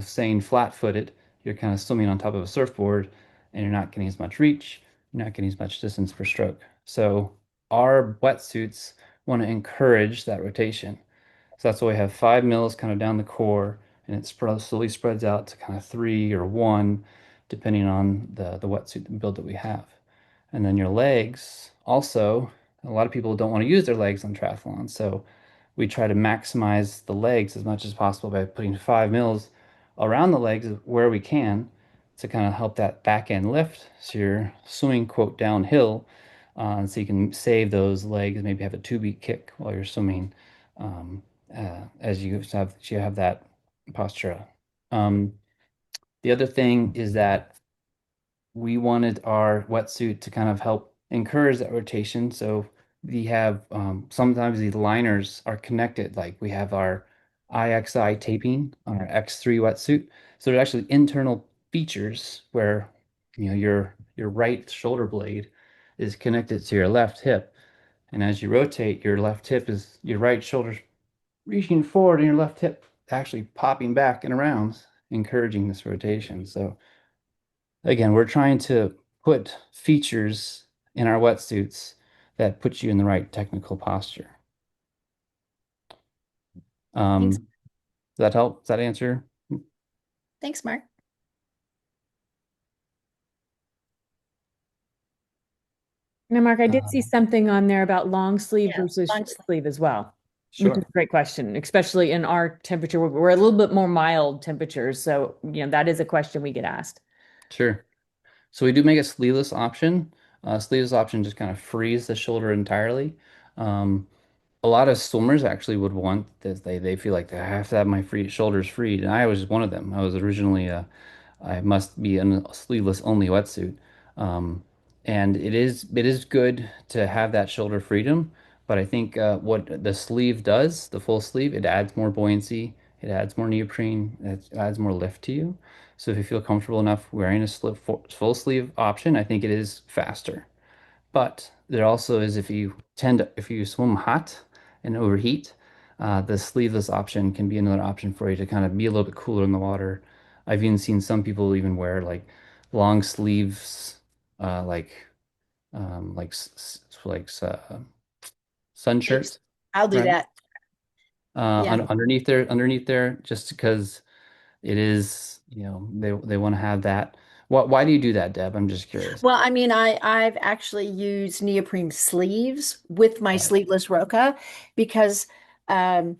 staying flat-footed. You're kind of swimming on top of a surfboard and you're not getting as much reach. You're not getting as much distance per stroke. So our wetsuits want to encourage that rotation. So that's why we have 5 mils kind of down the core, and it slowly spreads out to kind of 3 or 1. depending on the wetsuit build that we have. And then your legs, also, a lot of people don't want to use their legs on triathlon. So we try to maximize the legs as much as possible by putting 5 mils around the legs where we can to kind of help that back end lift. So you're swimming, quote, downhill. So you can save those legs, maybe have a 2 beat kick while you're swimming, um, as you have that posture. Um, the other thing is that we wanted our wetsuit to kind of help encourage that rotation. So we have sometimes these liners are connected, like we have our IXI taping on our X3 wetsuit. So there's actually internal features where your right shoulder blade is connected to your left hip. And as you rotate, your right shoulder's reaching forward and your left hip actually popping back and around, encouraging this rotation. So again, we're trying to put features in our wetsuits that put you in the right technical posture. Thanks. Does that help? Does that answer? Thanks, Mark. Now, Mark, I did see Uh, something on there about long sleeve Yeah, versus long short sleeve. sleeve as well, which is Sure, a great question, especially in our temperature. We're a little bit more mild temperatures. So, that is a question we get asked. sure. So we do make a sleeveless option. Sleeveless option just kind of frees the shoulder entirely. Um, a lot of swimmers actually would want this. They feel like they have to have my free shoulders freed, and I was one of them. I was originally I must be in a sleeveless only wetsuit. Um, and it is good to have that shoulder freedom, but I think what the sleeve does, the full sleeve, it adds more buoyancy, it adds more neoprene, it adds more lift to you. So if you feel comfortable enough wearing a full sleeve option, I think it is faster. But there also is if you swim hot and overheat, the sleeveless option can be another option for you to kind of be a little bit cooler in the water. I've even seen some people even wear like long sleeves, like sun Capes. shirts, I'll do right? that. Yeah. Underneath there, just because it is, they want to have that. Why do you do that, Deb? I'm just curious. Well, I mean, I've actually used neoprene sleeves with my Got it. sleeveless RŌKA because um,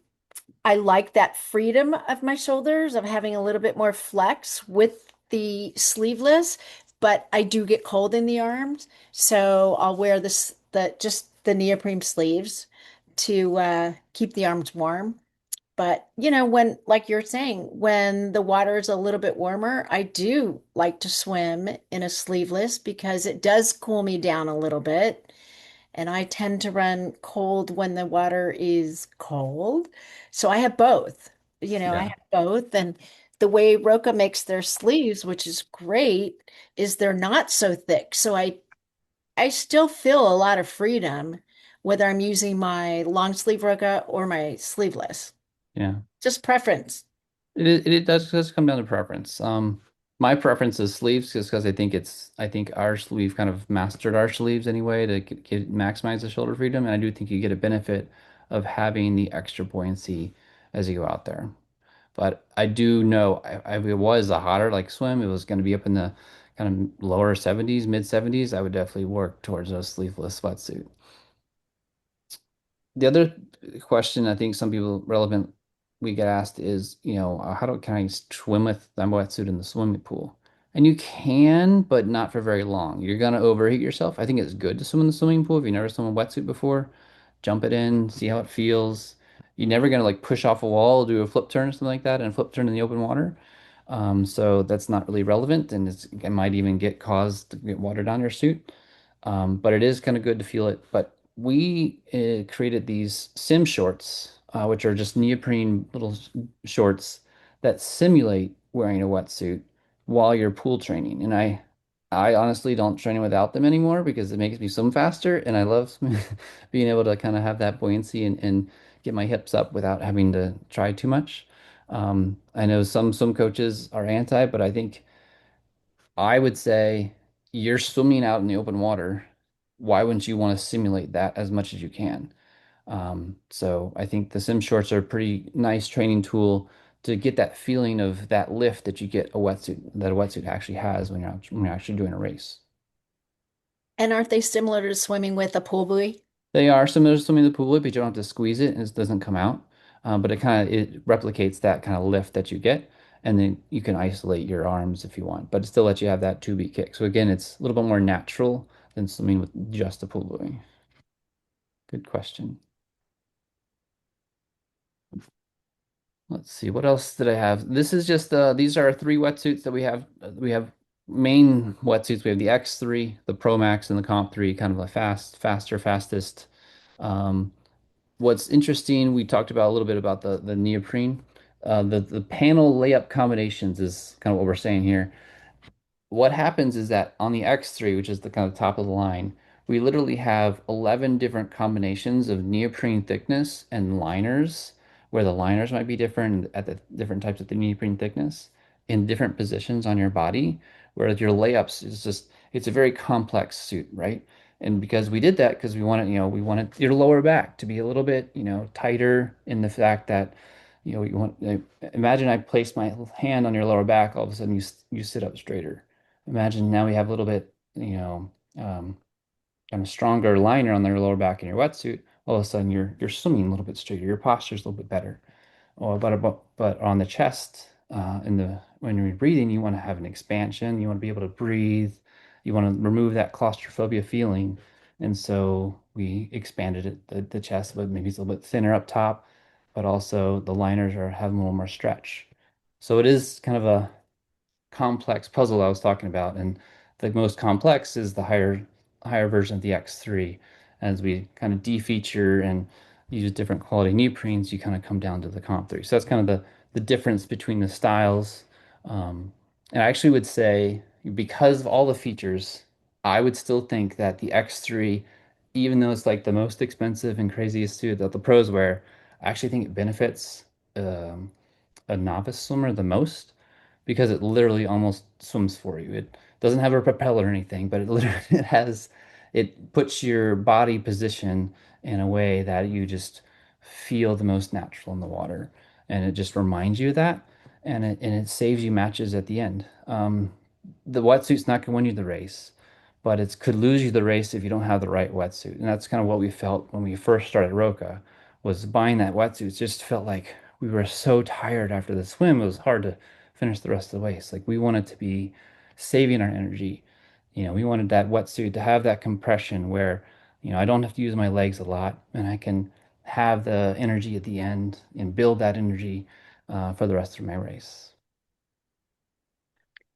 I like that freedom of my shoulders of having a little bit more flex with the sleeveless, but I do get cold in the arms, so I'll wear the just the neoprene sleeves to keep the arms warm. But when, like you're saying, when the water is a little bit warmer, I do like to swim in a sleeveless because it does cool me down a little bit. And I tend to run cold when the water is cold. So I have both. I Yeah. have both. And the way RŌKA makes their sleeves, which is great, is they're not so thick. So I still feel a lot of freedom whether I'm using my long sleeve RŌKA or my sleeveless. Yeah. Just preference. It does come down to preference. My preference is sleeves just because I think we've kind of mastered our sleeves anyway to maximize the shoulder freedom, and I do think you get a benefit of having the extra buoyancy as you go out there. But I do know if it was a hotter like swim, it was going to be up in the kind of lower 70s, mid 70s. I would definitely work towards a sleeveless sweatsuit. The other question I think some people relevant we get asked is, can I swim with my wetsuit in the swimming pool? And you can, but not for very long. You're gonna overheat yourself. I think it's good to swim in the swimming pool if you've never swum in a wetsuit before. Jump it in, see how it feels. You're never gonna like push off a wall, do a flip turn or something like that, and flip turn in the open water. So that's not really relevant, and it might even cause to get water down your suit. But it is kind of good to feel it. But we created these sim shorts, which are just neoprene little shorts that simulate wearing a wetsuit while you're pool training. And I honestly don't train without them anymore because it makes me swim faster, and I love being able to kind of have that buoyancy and get my hips up without having to try too much. I know some swim coaches are anti, but I would say you're swimming out in the open water. Why wouldn't you want to simulate that as much as you can? So I think the sim shorts are a pretty nice training tool to get that feeling of that lift that you get that a wetsuit actually has when you're actually doing a race. And aren't they similar to swimming with a pool buoy? They are similar to swimming in the pool, but you don't have to squeeze it and it doesn't come out. But it replicates that kind of lift that you get, and then you can isolate your arms if you want, but it still lets you have that 2B kick. So again, it's a little bit more natural than swimming with just a pool buoy. Good question. Let's see, what else did I have? This is just these are three wetsuits that we have. We have main wetsuits. We have the X3, the Pro Max, and the Comp 3, kind of a fastest. Um, what's interesting, we talked about a little bit about the neoprene. The panel layup combinations is kind of what we're saying here. What happens is that on the X3, which is the kind of top of the line, we literally have 11 different combinations of neoprene thickness and liners, where the liners might be different at the different types of the neoprene thickness in different positions on your body, whereas your layups is just, it's a very complex suit, right? And because we did that, because we wanted your lower back to be a little bit, tighter in the fact that, imagine I place my hand on your lower back, all of a sudden you sit up straighter. Imagine now we have a little bit, kind of stronger liner on their lower back in your wetsuit. All of a sudden you're swimming a little bit straighter. Your posture's a little bit better. Or but on the chest, in the when you're breathing, you want to have an expansion. You want to be able to breathe. You want to remove that claustrophobia feeling. And so we expanded the chest, but maybe it's a little bit thinner up top, but also the liners are having a little more stretch. So it is kind of a complex puzzle I was talking about, and the most complex is the higher version of the X3. As we kind of de-feature and use different quality neoprenes, you kind of come down to the Comp 3. So that's kind of the difference between the styles. And I actually would say, because of all the features, I would still think that the X3, even though it's like the most expensive and craziest suit that the pros wear, I actually think it benefits um, a novice swimmer the most because it literally almost swims for you. It doesn't have a propeller or anything, but it literally it puts your body position in a way that you just feel the most natural in the water, and it just reminds you of that, and it saves you matches at the end. The wetsuit's not going to win you the race, but it could lose you the race if you don't have the right wetsuit, and that's kind of what we felt when we first started RŌKA, was buying that wetsuit. It just felt like we were so tired after the swim. It was hard to finish the rest of the race. Like we wanted to be saving our energy. We wanted that wetsuit to have that compression where, I don't have to use my legs a lot and I can have the energy at the end and build that energy for the rest of my race.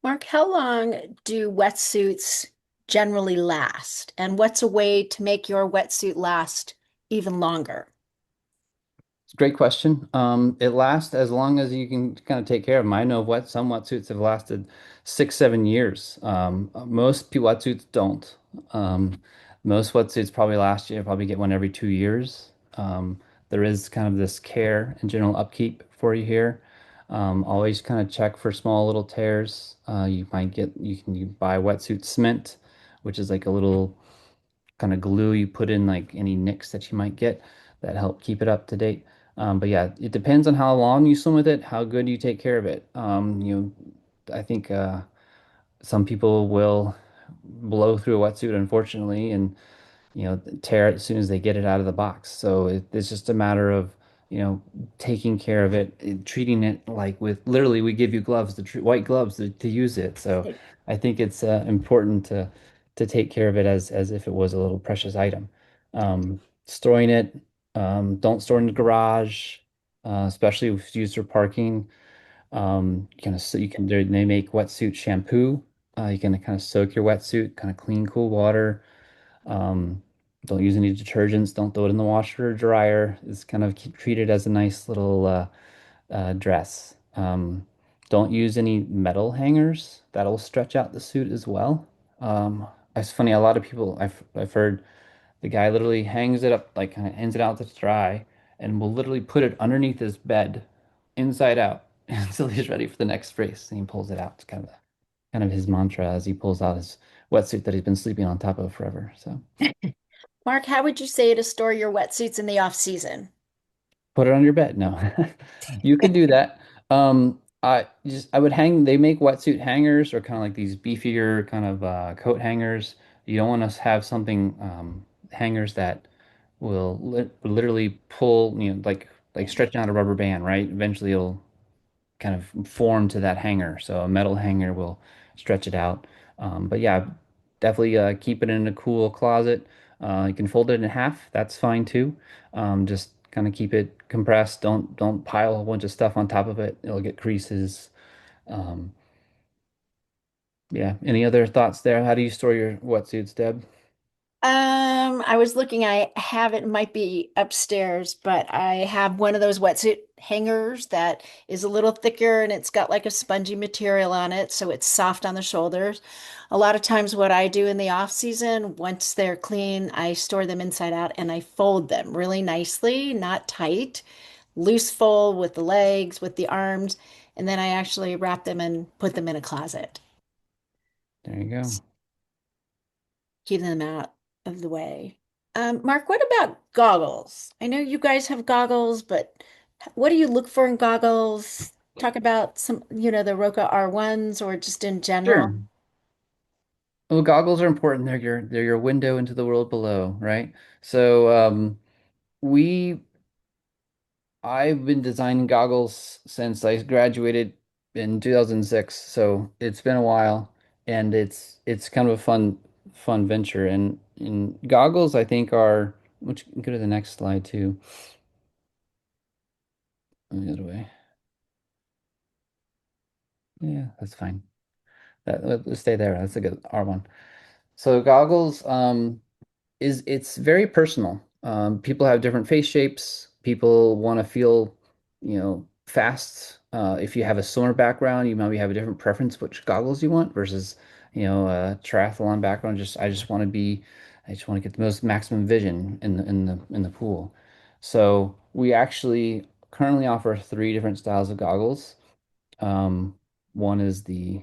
Mark, how long do wetsuits generally last? And what's a way to make your wetsuit last even longer? It's a great question. It lasts as long as you can kind of take care of them. I know some wetsuits have lasted 6, 7 years. Most wetsuits don't. Most wetsuits probably last you, probably get one every 2 years. There is kind of this care and general upkeep for you here. Always kind of check for small little tears. You buy wetsuit cement, which is like a little kind of glue you put in like any nicks that you might get that help keep it up to date. But yeah, it depends on how long you swim with it, how good you take care of it. I think some people will blow through a wetsuit, unfortunately, and tear it as soon as they get it out of the box. So it's just a matter of, taking care of it, treating it like with literally we give you gloves, white gloves to use it. So I think it's important to take care of it as if it was a little precious item. Storing it, don't store in the garage, especially if it's used for parking. Kind of so you can they make wetsuit shampoo. You can kind of soak your wetsuit, kind of clean, cool water. Um, don't use any detergents. Don't throw it in the washer or dryer. It's kind of treated as a nice little dress. Don't use any metal hangers. That'll stretch out the suit as well. It's funny. A lot of people I've heard the guy literally hangs it up, like kind of hangs it out to dry, and will literally put it underneath his bed, inside out, until he's ready for the next race. And he pulls it out. It's kind of his mantra as he pulls out his wetsuit that he's been sleeping on top of forever. So. Mark, how would you say to store your wetsuits in the off season? Put it on your bed. No, you can do that. I would hang. They make wetsuit hangers or kind of like these beefier kind of coat hangers. You don't want to have something hangers that will literally pull, like stretching out a rubber band, right? Eventually, it'll kind of form to that hanger. So a metal hanger will stretch it out. But yeah, definitely keep it in a cool closet. You can fold it in half. That's fine too. Just kind of keep it compressed. Don't pile a whole bunch of stuff on top of it. It'll get creases. Um, yeah. Any other thoughts there? How do you store your wetsuits, Deb? I was looking, I have it, might be upstairs, but I have one of those wetsuit hangers that is a little thicker and it's got like a spongy material on it, so it's soft on the shoulders. A lot of times, what I do in the off season, once they're clean, I store them inside out and I fold them really nicely, not tight, loose fold with the legs, with the arms, and then I actually wrap them and put them in a closet. There you go. Keep them out of the way. Mark, what about goggles? I know you guys have goggles, but what do you look for in goggles? Talk about some, the RŌKA R1s or just in general. Sure. Well, goggles are important. They're your window into the world below, right? So we I've been designing goggles since I graduated in 2006, so it's been a while, and it's kind of a fun venture. And goggles, I think, are which go to the next slide too. The other way. Yeah, that's fine. Let's stay there. That's a good R1. So goggles, it's very personal. People have different face shapes. People want to feel, fast. If you have a swimmer background, you maybe have a different preference which goggles you want versus, a triathlon background. I just want to get the most maximum vision in the pool. So we actually currently offer three different styles of goggles. Um, One is the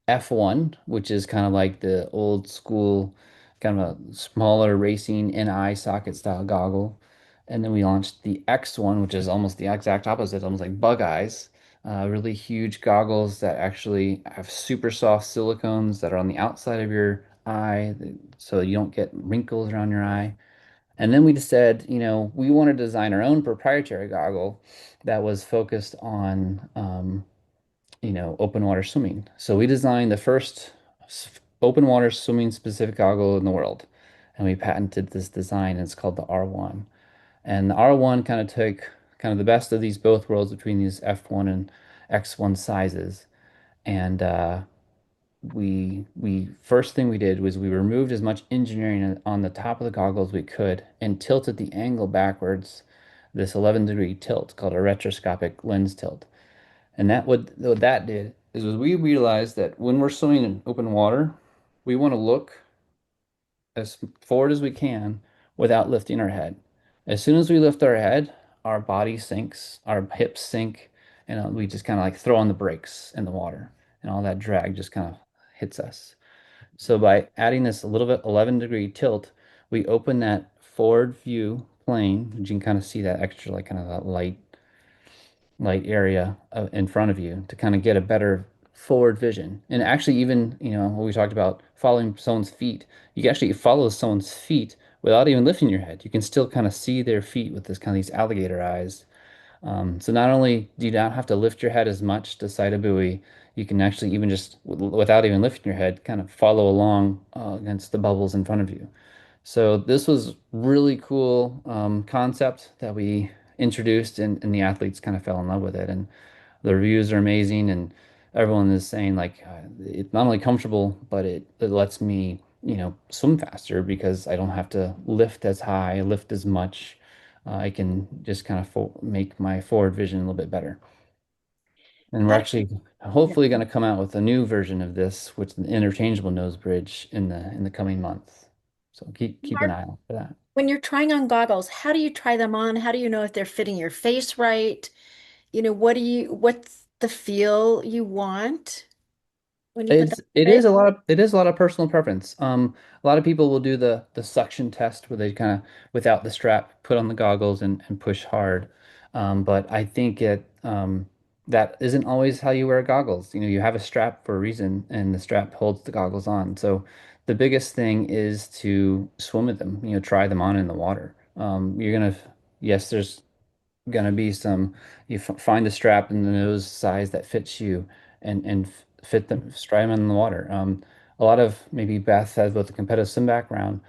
F1, which is kind of like the old school, kind of a smaller racing NI socket style goggle. And then we launched the X1, which is almost the exact opposite, almost like bug eyes. Really huge goggles that actually have super soft silicones that are on the outside of your eye, so you don't get wrinkles around your eye. And then we just said, we want to design our own proprietary goggle that was focused on open water swimming. So we designed the first open water swimming specific goggle in the world. And we patented this design, and it's called the R1. And the R1 kind of took kind of the best of these both worlds between these F1 and X1 sizes. And we first thing we did was we removed as much engineering on the top of the goggles we could and tilted the angle backwards, this 11-degree tilt called a retroscopic lens tilt. And what that did is we realized that when we're swimming in open water, we want to look as forward as we can without lifting our head. As soon as we lift our head, our body sinks, our hips sink, and we just kind of like throw on the brakes in the water, and all that drag just kind of hits us. So by adding this a little bit 11-degree tilt, we open that forward view plane. You can kind of see that extra like kind of that light area in front of you to kind of get a better forward vision. And actually, even, what we talked about following someone's feet, you can actually follow someone's feet without even lifting your head. You can still kind of see their feet with this kind of these alligator eyes. So not only do you not have to lift your head as much to sight a buoy, you can actually even just without even lifting your head, kind of follow along against the bubbles in front of you. So this was really cool concept that we introduced, and the athletes kind of fell in love with it. And the reviews are amazing, and everyone is saying like it's not only comfortable, but it lets me, swim faster because I don't have to lift as high, lift as much. I can just kind of fo make my forward vision a little bit better. And we're That, actually yeah. hopefully going to come out with a new version of this, which is an interchangeable nose bridge in the coming months. So keep an Mark, eye out for that. when you're trying on goggles, how do you try them on? How do you know if they're fitting your face right? What's the feel you want when you put them It on your is face? a lot of personal preference. A lot of people will do the suction test where they kind of without the strap put on the goggles and push hard. But I think that isn't always how you wear goggles. You have a strap for a reason, and the strap holds the goggles on. So the biggest thing is to swim with them, try them on in the water. Yes, there's gonna be some, you f find the strap in the nose size that fits you and fit them, try them in the water. A lot of maybe Beth has both a competitive swim background,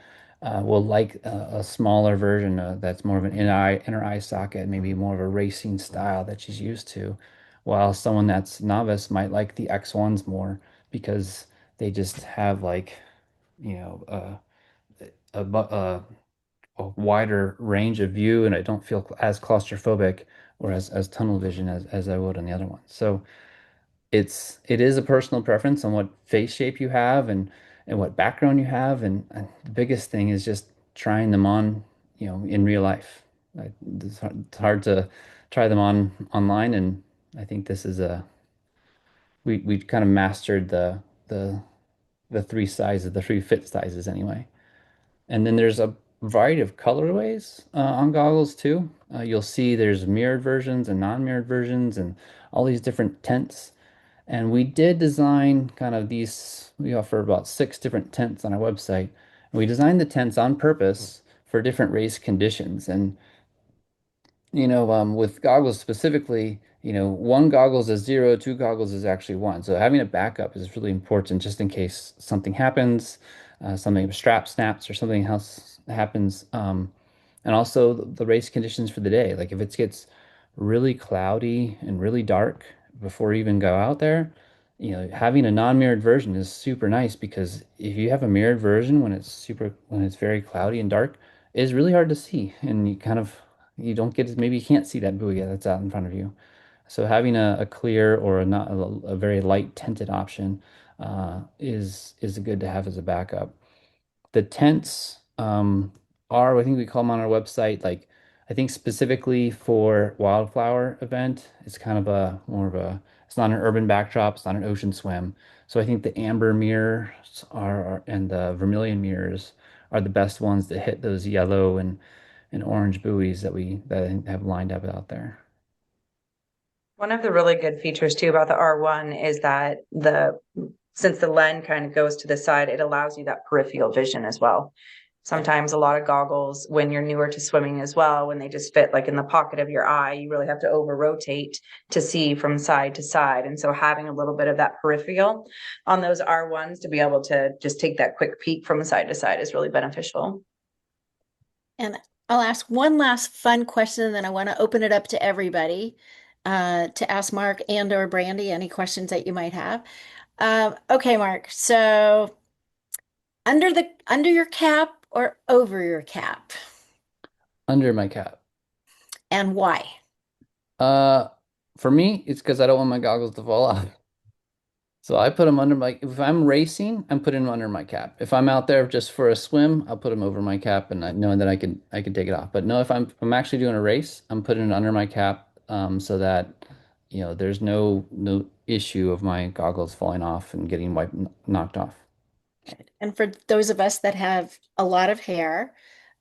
will like a smaller version that's more of an inner eye socket, maybe more of a racing style that she's used to, while someone that's novice might like the X1s more because they just have like, you know, a wider range of view, and I don't feel as claustrophobic or as tunnel vision as I would on the other one. So it is a personal preference on what face shape you have and what background you have, and the biggest thing is just trying them on, in real life. It's hard to try them on online, and I think this is a we kind of mastered the the three sizes, the three fit sizes anyway. And then there's a variety of colorways on goggles too. You'll see there's mirrored versions and non-mirrored versions and all these different tints. And we did design kind of these, we offer about 6 different tints on our website. And we designed the tints on purpose for different race conditions. And with goggles specifically, one goggles is 0, two goggles is actually 1. So having a backup is really important just in case something happens, something, a strap snaps or something else happens. And also the race conditions for the day. Like if it gets really cloudy and really dark before you even go out there, having a non-mirrored version is super nice because if you have a mirrored version when it's very cloudy and dark, it's really hard to see, and you don't get, maybe you can't see that buoy that's out in front of you. So having a clear or a not a very light tinted option is good to have as a backup. The tents are, I think we call them on our website, like I think specifically for wildflower event, it's kind of a more of a, it's not an urban backdrop, it's not an ocean swim. So I think the amber mirrors and the vermilion mirrors are the best ones to hit those yellow and orange buoys that have lined up out there. One of the really good features too about the R1 is that since the lens kind of goes to the side, it allows you that peripheral vision as well. Sometimes a lot of goggles, when you're newer to swimming as well, when they just fit like in the pocket of your eye, you really have to over rotate to see from side to side. And so having a little bit of that peripheral on those R1s to be able to just take that quick peek from side to side is really beneficial. And I'll ask one last fun question, and then I want to open it up to everybody to ask Mark and or Brandy any questions that you might have. Okay, Mark. So under your cap or over your cap, Under my cap. and why? Uh, for me, it's because I don't want my goggles to fall off. So I put them under if I'm racing, I'm putting them under my cap. If I'm out there just for a swim, I'll put them over my cap and knowing that I can take it off. But no, if I'm actually doing a race, I'm putting it under my cap, so that there's no issue of my goggles falling off and getting knocked off. And for those of us that have a lot of hair,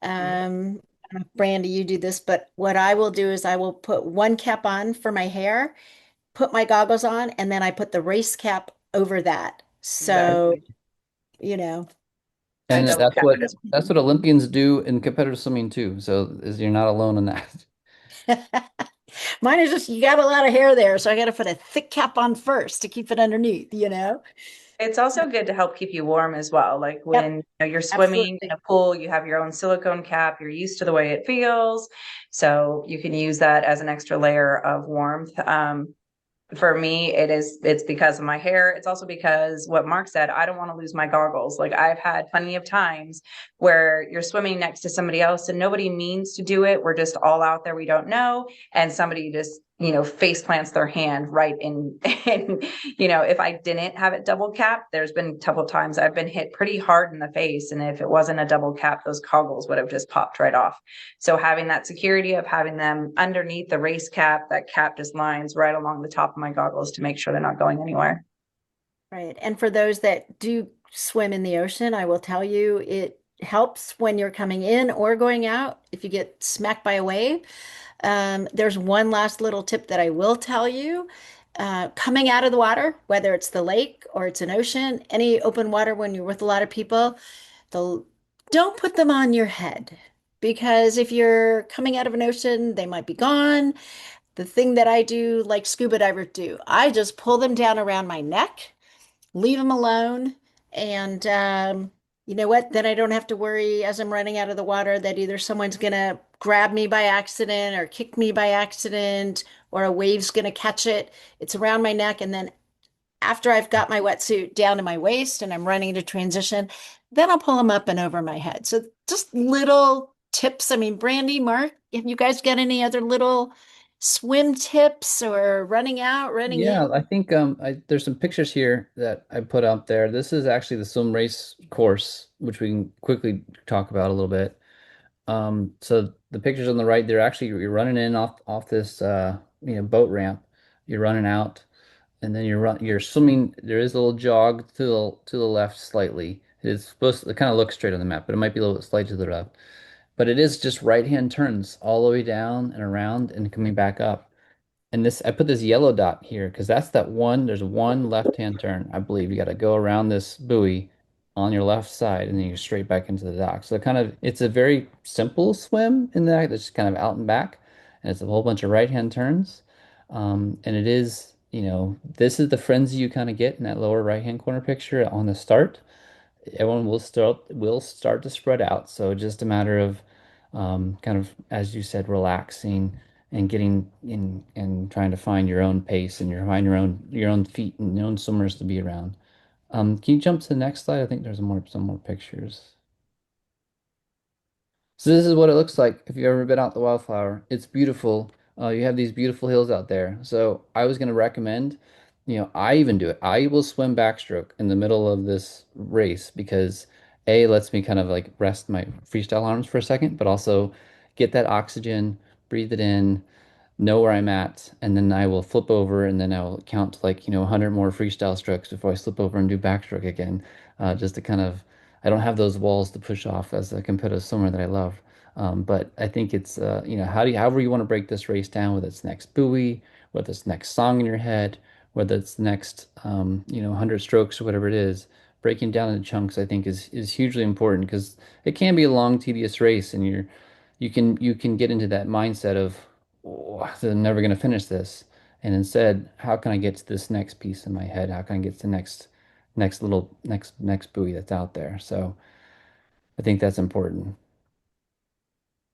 um, I don't know if Brandy, you do this, but what I will do is I will put one cap on for my hair, put my goggles on, and then I put the race cap over that. So, Exactly. you know, I And keeps double that's cap what it as that's what Olympians do in competitive swimming too. So you're not alone in that. mine is just you got a lot of hair there, so I got to put a thick cap on first to keep it underneath, you know? It's also good to help keep you warm as well. Like Yep, when you're swimming in absolutely. a pool, you have your own silicone cap, you're used to the way it feels. So you can use that as an extra layer of warmth. For me, it's because of my hair. It's also because what Mark said, I don't want to lose my goggles. Like I've had plenty of times where you're swimming next to somebody else and nobody means to do it. We're just all out there, we don't know. And somebody just, face plants their hand right in. And, if I didn't have it double capped, there's been a couple of times I've been hit pretty hard in the face. And if it wasn't a double cap, those goggles would have just popped right off. So having that security of having them underneath the race cap, that cap just lines right along the top of my goggles to make sure they're not going anywhere. Right. And for those that do swim in the ocean, I will tell you it helps when you're coming in or going out if you get smacked by a wave. There's one last little tip that I will tell you. Coming out of the water, whether it's the lake or it's an ocean, any open water when you're with a lot of people, the, don't put them on your head because if you're coming out of an ocean, they might be gone. The thing that I do, like scuba divers do, I just pull them down around my neck, leave them alone, and you know what? Then I don't have to worry as I'm running out of the water that either someone's gonna grab me by accident or kick me by accident or a wave's gonna catch it. It's around my neck, and then after I've got my wetsuit down to my waist and I'm running to transition, then I'll pull them up and over my head. So just little tips. I mean, Brandy, Mark, have you guys got any other little swim tips or running out, running in? Yeah, I think there's some pictures here that I put out there. This is actually the swim race course, which we can quickly talk about a little bit. So the pictures on the right, they're actually you're running in off this boat ramp. You're running out, and then you're swimming. There is a little jog to the left slightly. It is supposed to kind of look straight on the map, but it might be a little slight to the left. But it is just right hand turns all the way down and around and coming back up. And this, I put this yellow dot here because that's that one. There's one left-hand turn, I believe. You got to go around this buoy on your left side, and then you straight back into the dock. So kind of, it's a very simple swim in that it's kind of out and back, and it's a whole bunch of right-hand turns. And it is, this is the frenzy you kind of get in that lower right-hand corner picture on the start. Everyone will start to spread out. So just a matter of kind of, as you said, relaxing and getting in and trying to find your own pace and find your own feet and your own swimmers to be around. Can you jump to the next slide? I think there's some more pictures. So this is what it looks like if you've ever been out the Wildflower. It's beautiful. You have these beautiful hills out there. So I was going to recommend, I even do it. I will swim backstroke in the middle of this race because A, it lets me kind of like rest my freestyle arms for a second, but also get that oxygen, breathe it in, know where I'm at, and then I will flip over and then I will count like, 100 more freestyle strokes before I slip over and do backstroke again. Just to kind of, I don't have those walls to push off as a competitive swimmer that I love. But I think it's, however you want to break this race down, whether it's next buoy, whether it's next song in your head, whether it's next, 100 strokes or whatever it is, breaking down into chunks, I think is hugely important because it can be a long, tedious race and you can get into that mindset of, oh, I'm never going to finish this. And instead, how can I get to this next piece in my head? How can I get to the next buoy that's out there? So I think that's important.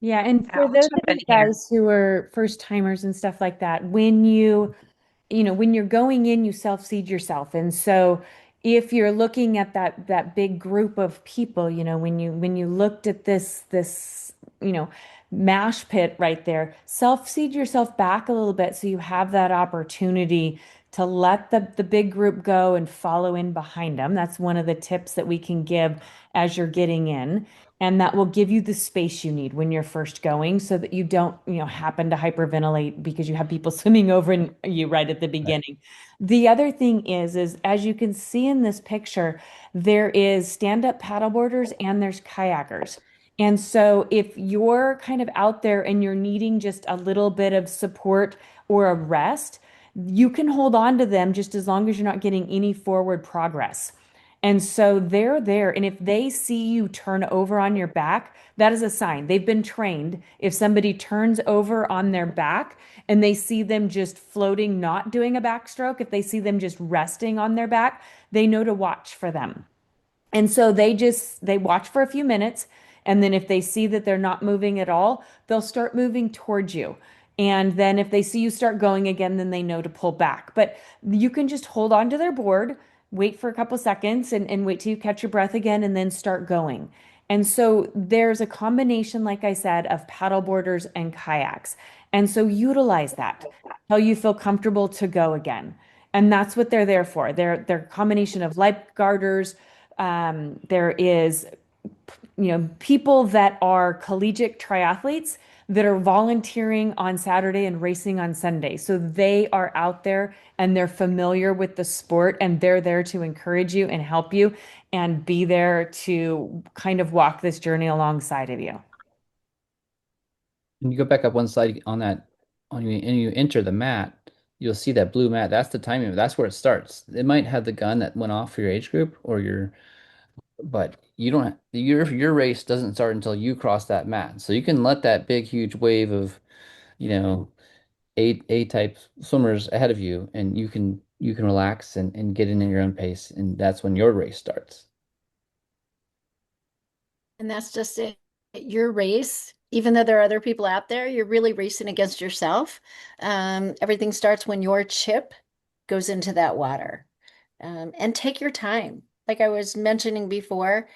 Yeah, and for I'll those jump of in you here. guys who are first timers and stuff like that, when you're going in, you self-seed yourself. And so if you're looking at that big group of people, when you looked at this, you know, mash pit right there, self-seed yourself back a little bit so you have that opportunity to let the big group go and follow in behind them. That's one of the tips that we can give as you're getting in. And that will give you the space you need when you're first going so that you don't, happen to hyperventilate because you have people swimming over you right at the beginning. The other thing is as you can see in this picture, there is stand-up paddleboarders and there's kayakers. And so if you're kind of out there and you're needing just a little bit of support or a rest, you can hold on to them just as long as you're not getting any forward progress. And so they're there. And if they see you turn over on your back, that is a sign. They've been trained. If somebody turns over on their back and they see them just floating, not doing a backstroke, if they see them just resting on their back, they know to watch for them. And so they watch for a few minutes, and then if they see that they're not moving at all, they'll start moving towards you. And then if they see you start going again, then they know to pull back. But you can just hold on to their board, wait for a couple seconds and wait till you catch your breath again and then start going. And so there's a combination, like I said, of paddleboarders and kayaks. And so utilize that till you feel comfortable to go again. And that's what they're there for. They're a combination of lifeguarders, there is, people that are collegiate triathletes that are volunteering on Saturday and racing on Sunday. So they are out there and they're familiar with the sport and they're there to encourage you and help you and be there to kind of walk this journey alongside of you. When you go back up one slide on that, on you and you enter the mat, you'll see that blue mat. That's the timing. That's where it starts. It might have the gun that went off for your age group or your, but you don't. Your race doesn't start until you cross that mat. So you can let that big, huge wave of, you know, A type swimmers ahead of you, and you can relax and get in at your own pace, and that's when your race starts. And that's just it. Your race, even though there are other people out there, you're really racing against yourself. Everything starts when your chip goes into that water. And take your time. Like I was mentioning before,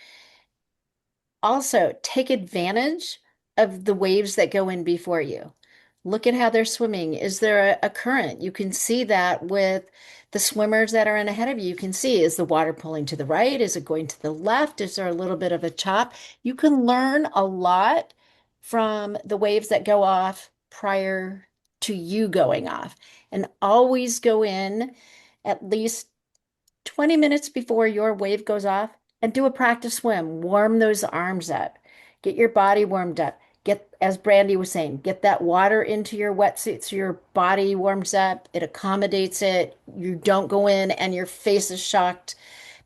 also take advantage of the waves that go in before you. Look at how they're swimming. Is there a current? You can see that with the swimmers that are in ahead of you. You can see, is the water pulling to the right? Is it going to the left? Is there a little bit of a chop? You can learn a lot from the waves that go off prior to you going off. And always go in at least 20 minutes before your wave goes off and do a practice swim. Warm those arms up. Get your body warmed up. Get, as Brandy was saying, get that water into your wetsuit so your body warms up. It accommodates it. You don't go in and your face is shocked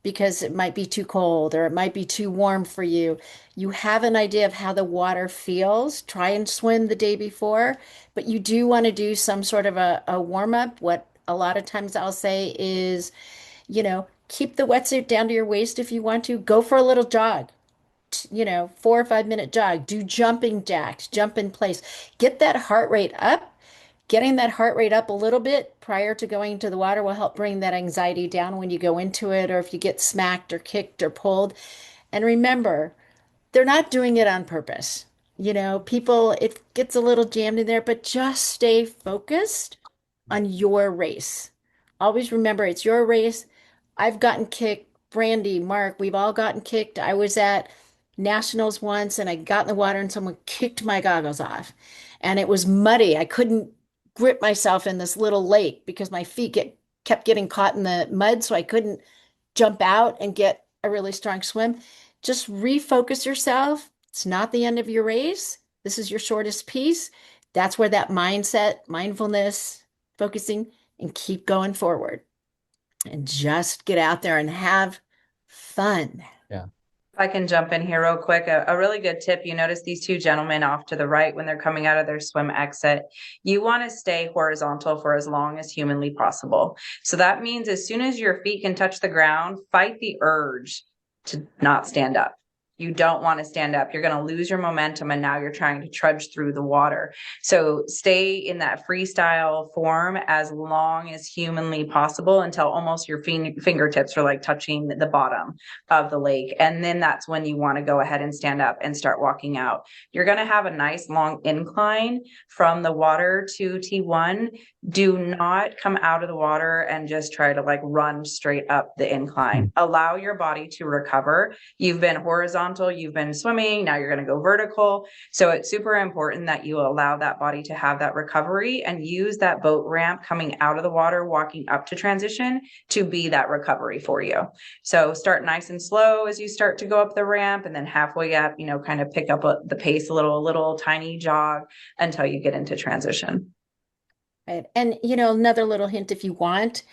because it might be too cold or it might be too warm for you. You have an idea of how the water feels. Try and swim the day before, but you do want to do some sort of a warm up. What a lot of times I'll say is, keep the wetsuit down to your waist if you want to. Go for a little jog, 4 or 5 minute jog. Do jumping jacks, jump in place. Get that heart rate up. Getting that heart rate up a little bit prior to going into the water will help bring that anxiety down when you go into it or if you get smacked or kicked or pulled. And remember, they're not doing it on purpose. People, it gets a little jammed in there, but just stay focused on your race. Always remember it's your race. I've gotten kicked. Brandy, Mark, we've all gotten kicked. I was at nationals once and I got in the water and someone kicked my goggles off. And it was muddy. I couldn't grip myself in this little lake because my feet kept getting caught in the mud, so I couldn't jump out and get a really strong swim. Just refocus yourself. It's not the end of your race. This is your shortest piece. That's where that mindset, mindfulness, focusing, and keep going forward. And just get out there and have fun. Yeah. If I can jump in here real quick, a really good tip. You notice these two gentlemen off to the right when they're coming out of their swim exit. You want to stay horizontal for as long as humanly possible. So that means as soon as your feet can touch the ground, fight the urge to not stand up. You don't want to stand up. You're going to lose your momentum, and now you're trying to trudge through the water. So stay in that freestyle form as long as humanly possible until almost your fingertips are like touching the bottom of the lake. And then that's when you want to go ahead and stand up and start walking out. You're going to have a nice long incline from the water to T1. Do not come out of the water and just try to like run straight up the incline. Allow your body to recover. You've been horizontal, you've been swimming, now you're going to go vertical. So it's super important that you allow that body to have that recovery and use that boat ramp coming out of the water, walking up to transition to be that recovery for you. So start nice and slow as you start to go up the ramp, and then halfway up, kind of pick up the pace a little tiny jog until you get into transition. Right. And, another little hint if you want,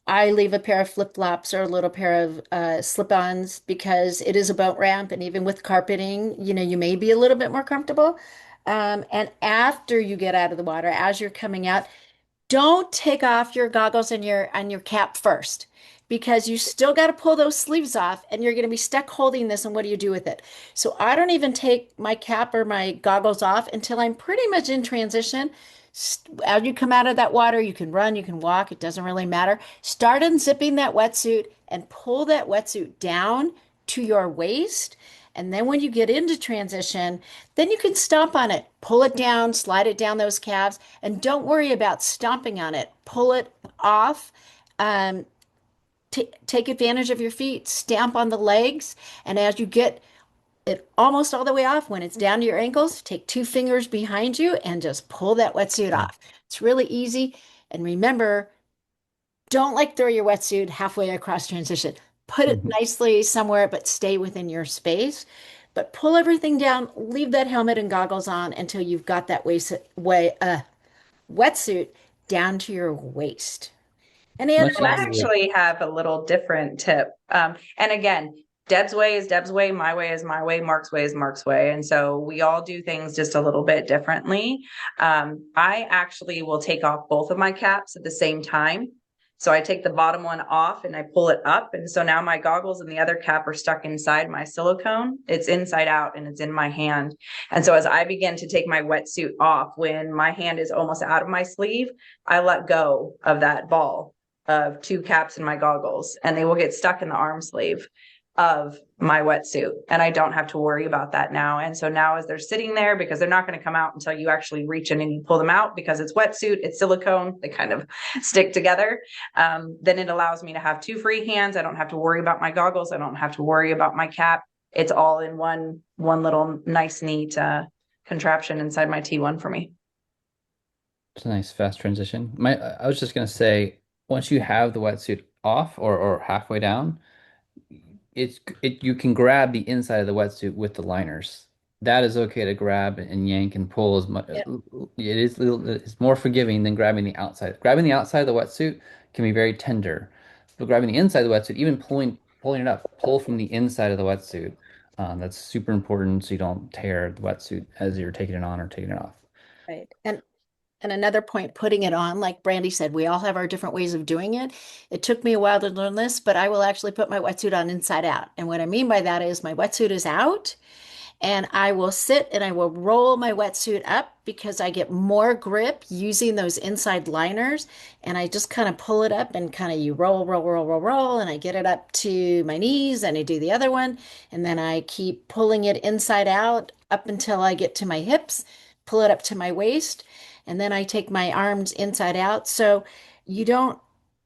I leave a pair of flip-flops or a little pair of slip-ons because it is a boat ramp. And even with carpeting, you may be a little bit more comfortable. And after you get out of the water, as you're coming out, don't take off your goggles and your cap first because you still got to pull those sleeves off and you're going to be stuck holding this and what do you do with it? So I don't even take my cap or my goggles off until I'm pretty much in transition. As you come out of that water, you can run, you can walk, it doesn't really matter. Start unzipping that wetsuit and pull that wetsuit down to your waist. And then when you get into transition, then you can stomp on it, pull it down, slide it down those calves, and don't worry about stomping on it. Pull it off. Take advantage of your feet, stamp on the legs, and as you get it almost all the way off, when it's down to your ankles, take 2 fingers behind you and just pull that wetsuit off. It's really easy. And remember, don't like throw your wetsuit halfway across transition. Put it nicely somewhere, but stay within your space. but pull everything down, leave that helmet and goggles on until you've got that wetsuit down to your waist. Any other Much Well, I easier with actually have a little different tip. And again, Deb's way is Deb's way, my way is my way, Mark's way is Mark's way. And so we all do things just a little bit differently. I actually will take off both of my caps at the same time. So I take the bottom one off and I pull it up. And so now my goggles and the other cap are stuck inside my silicone. It's inside out and it's in my hand. And so as I begin to take my wetsuit off, when my hand is almost out of my sleeve, I let go of that ball of two caps and my goggles, and they will get stuck in the arm sleeve of my wetsuit. And I don't have to worry about that now. And so now as they're sitting there, because they're not going to come out until you actually reach in and you pull them out, because it's wetsuit, it's silicone, they kind of stick together. Then it allows me to have two free hands. I don't have to worry about my goggles. I don't have to worry about my cap. It's all in one little nice, neat contraption inside my T1 for me. It's a nice fast transition. I was just gonna say, once you have the wetsuit off or halfway down, you can grab the inside of the wetsuit with the liners. That is okay to grab and yank and pull as much. Yep. It's more forgiving than grabbing the outside. Grabbing the outside of the wetsuit can be very tender, but grabbing the inside of the wetsuit, even pulling it up, pull from the inside of the wetsuit. That's super important so you don't tear the wetsuit as you're taking it on or taking it off. Right. And another point, putting it on, like Brandy said, we all have our different ways of doing it. It took me a while to learn this, but I will actually put my wetsuit on inside out. And what I mean by that is my wetsuit is out and I will sit and I will roll my wetsuit up because I get more grip using those inside liners. And I just kind of pull it up and kind of you roll, roll, roll, roll, roll. And I get it up to my knees and I do the other one. And then I keep pulling it inside out up until I get to my hips, pull it up to my waist. And then I take my arms inside out. So you don't,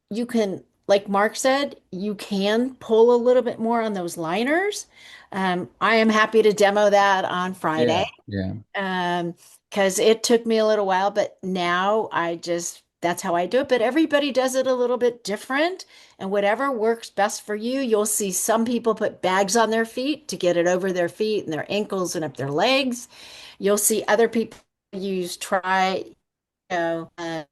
you can, like Mark said, you can pull a little bit more on those liners. I am happy to demo that on Yeah, Friday yeah. um, because it took me a little while, but now that's how I do it. But everybody does it a little bit different, and whatever works best for you. You'll see some people put bags on their feet to get it over their feet and their ankles and up their legs. You'll see other people use know, uh,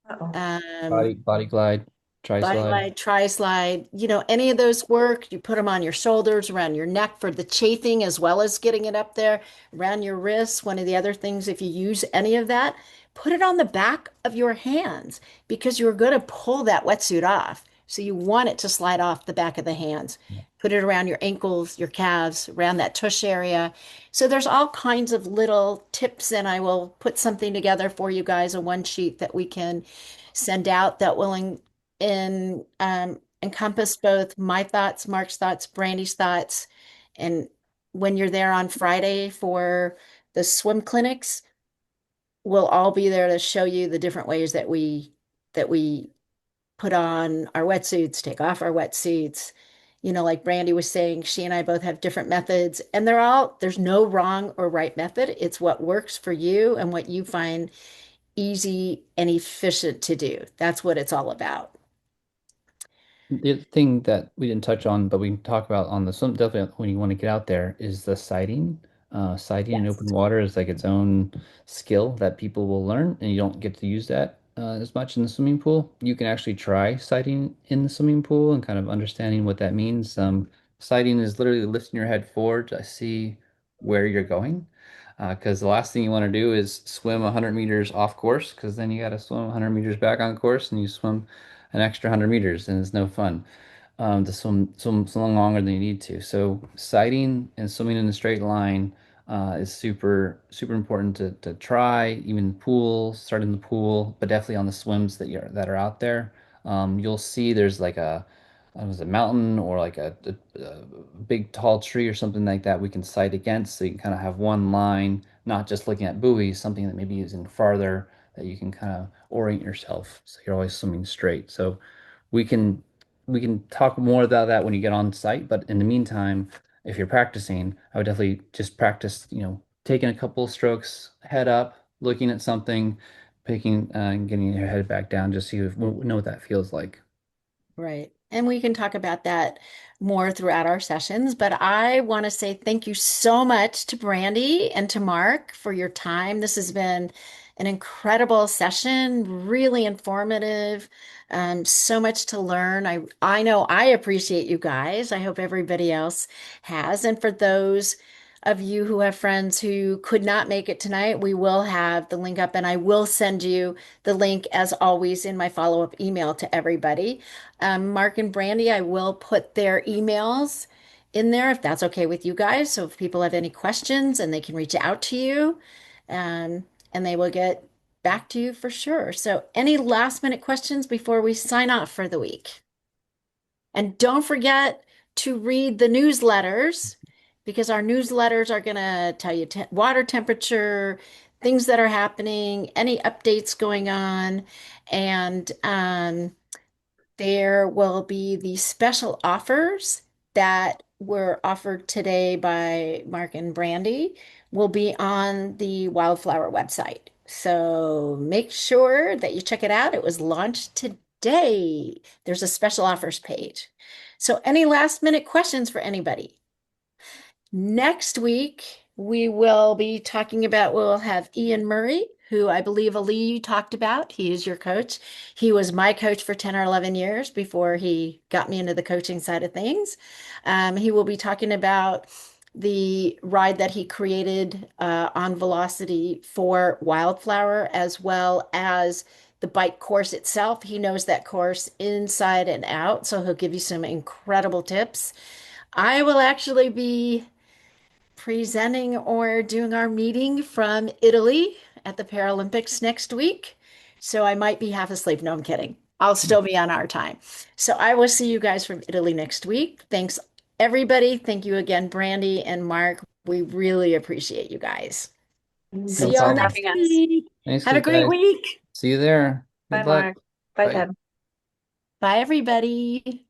Uh-oh. um, Body glide, tri body slide. glide, tri-slide, any of those work. You put them on your shoulders, around your neck for the chafing, as well as getting it up there around your wrists. One of the other things, if you use any of that, put it on the back of your hands because you're going to pull that wetsuit off. So you want it to slide off the back of the hands. Put it around your ankles, your calves, around that tush area. So there's all kinds of little tips, and I will put something together for you guys, a one sheet that we can send out that will encompass both my thoughts, Mark's thoughts, Brandy's thoughts. And when you're there on Friday for the swim clinics, we'll all be there to show you the different ways that we put on our wetsuits, take off our wetsuits. Like Brandy was saying, she and I both have different methods, and there's no wrong or right method. It's what works for you and what you find easy and efficient to do. That's what it's all about. The other thing that we didn't touch on, but we can talk about on the swim, definitely when you want to get out there, is the sighting. Sighting in open Yes. water is like its own skill that people will learn, and you don't get to use that as much in the swimming pool. You can actually try sighting in the swimming pool and kind of understanding what that means. Sighting is literally lifting your head forward to see where you're going. Because the last thing you want to do is swim 100 meters off course, because then you got to swim 100 meters back on course, and you swim an extra 100 meters, and it's no fun to swim longer than you need to. So sighting and swimming in a straight line is super important to try. Even pool, start in the pool, but definitely on the swims that are out there. You'll see there's like was a mountain or like a big tall tree or something like that we can sight against, so you can kind of have one line, not just looking at buoys, something that maybe is in farther that you can kind of orient yourself so you're always swimming straight. So we can we can talk more about that when you get on site, but in the meantime, if you're practicing, I would definitely just practice, taking a couple of strokes, head up, looking at something, picking and getting your head back down, just so you know what that feels like. Right. And we can talk about that more throughout our sessions. But I want to say thank you so much to Brandy and to Mark for your time. This has been an incredible session, really informative, so much to learn. I know I appreciate you guys. I hope everybody else has. And for those of you who have friends who could not make it tonight, we will have the link up, and I will send you the link as always in my follow-up email to everybody. Mark and Brandy, I will put their emails in there if that's okay with you guys. So if people have any questions and they can reach out to you, and they will get back to you for sure. So any last minute questions before we sign off for the week? And don't forget to read the newsletters because our newsletters are going to tell you water temperature, things that are happening, any updates going on, and there will be the special offers that were offered today by Mark and Brandy will be on the Wildflower website. So make sure that you check it out. It was launched today. There's a special offers page. So any last minute questions for anybody? Next week, we will be talking about, we'll have Ian Murray, who I believe Ali talked about. He is your coach. He was my coach for 10 or 11 years before he got me into the coaching side of things. He will be talking about the ride that he created on Velocity for Wildflower, as well as the bike course itself. He knows that course inside and out, so he'll give you some incredible tips. I will actually be presenting or doing our meeting from Italy at the Paralympics next week. So I might be half asleep. No, I'm kidding. I'll still be on our time. So I will see you guys from Italy next week. Thanks, everybody. Thank you again, Brandy and Mark. We really appreciate you guys. See No y'all For problem. next having us. week. Thanks, Have a you great guys. week. See you there. Bye, Good luck. Mark. Bye, Bye. Deb. Bye, everybody.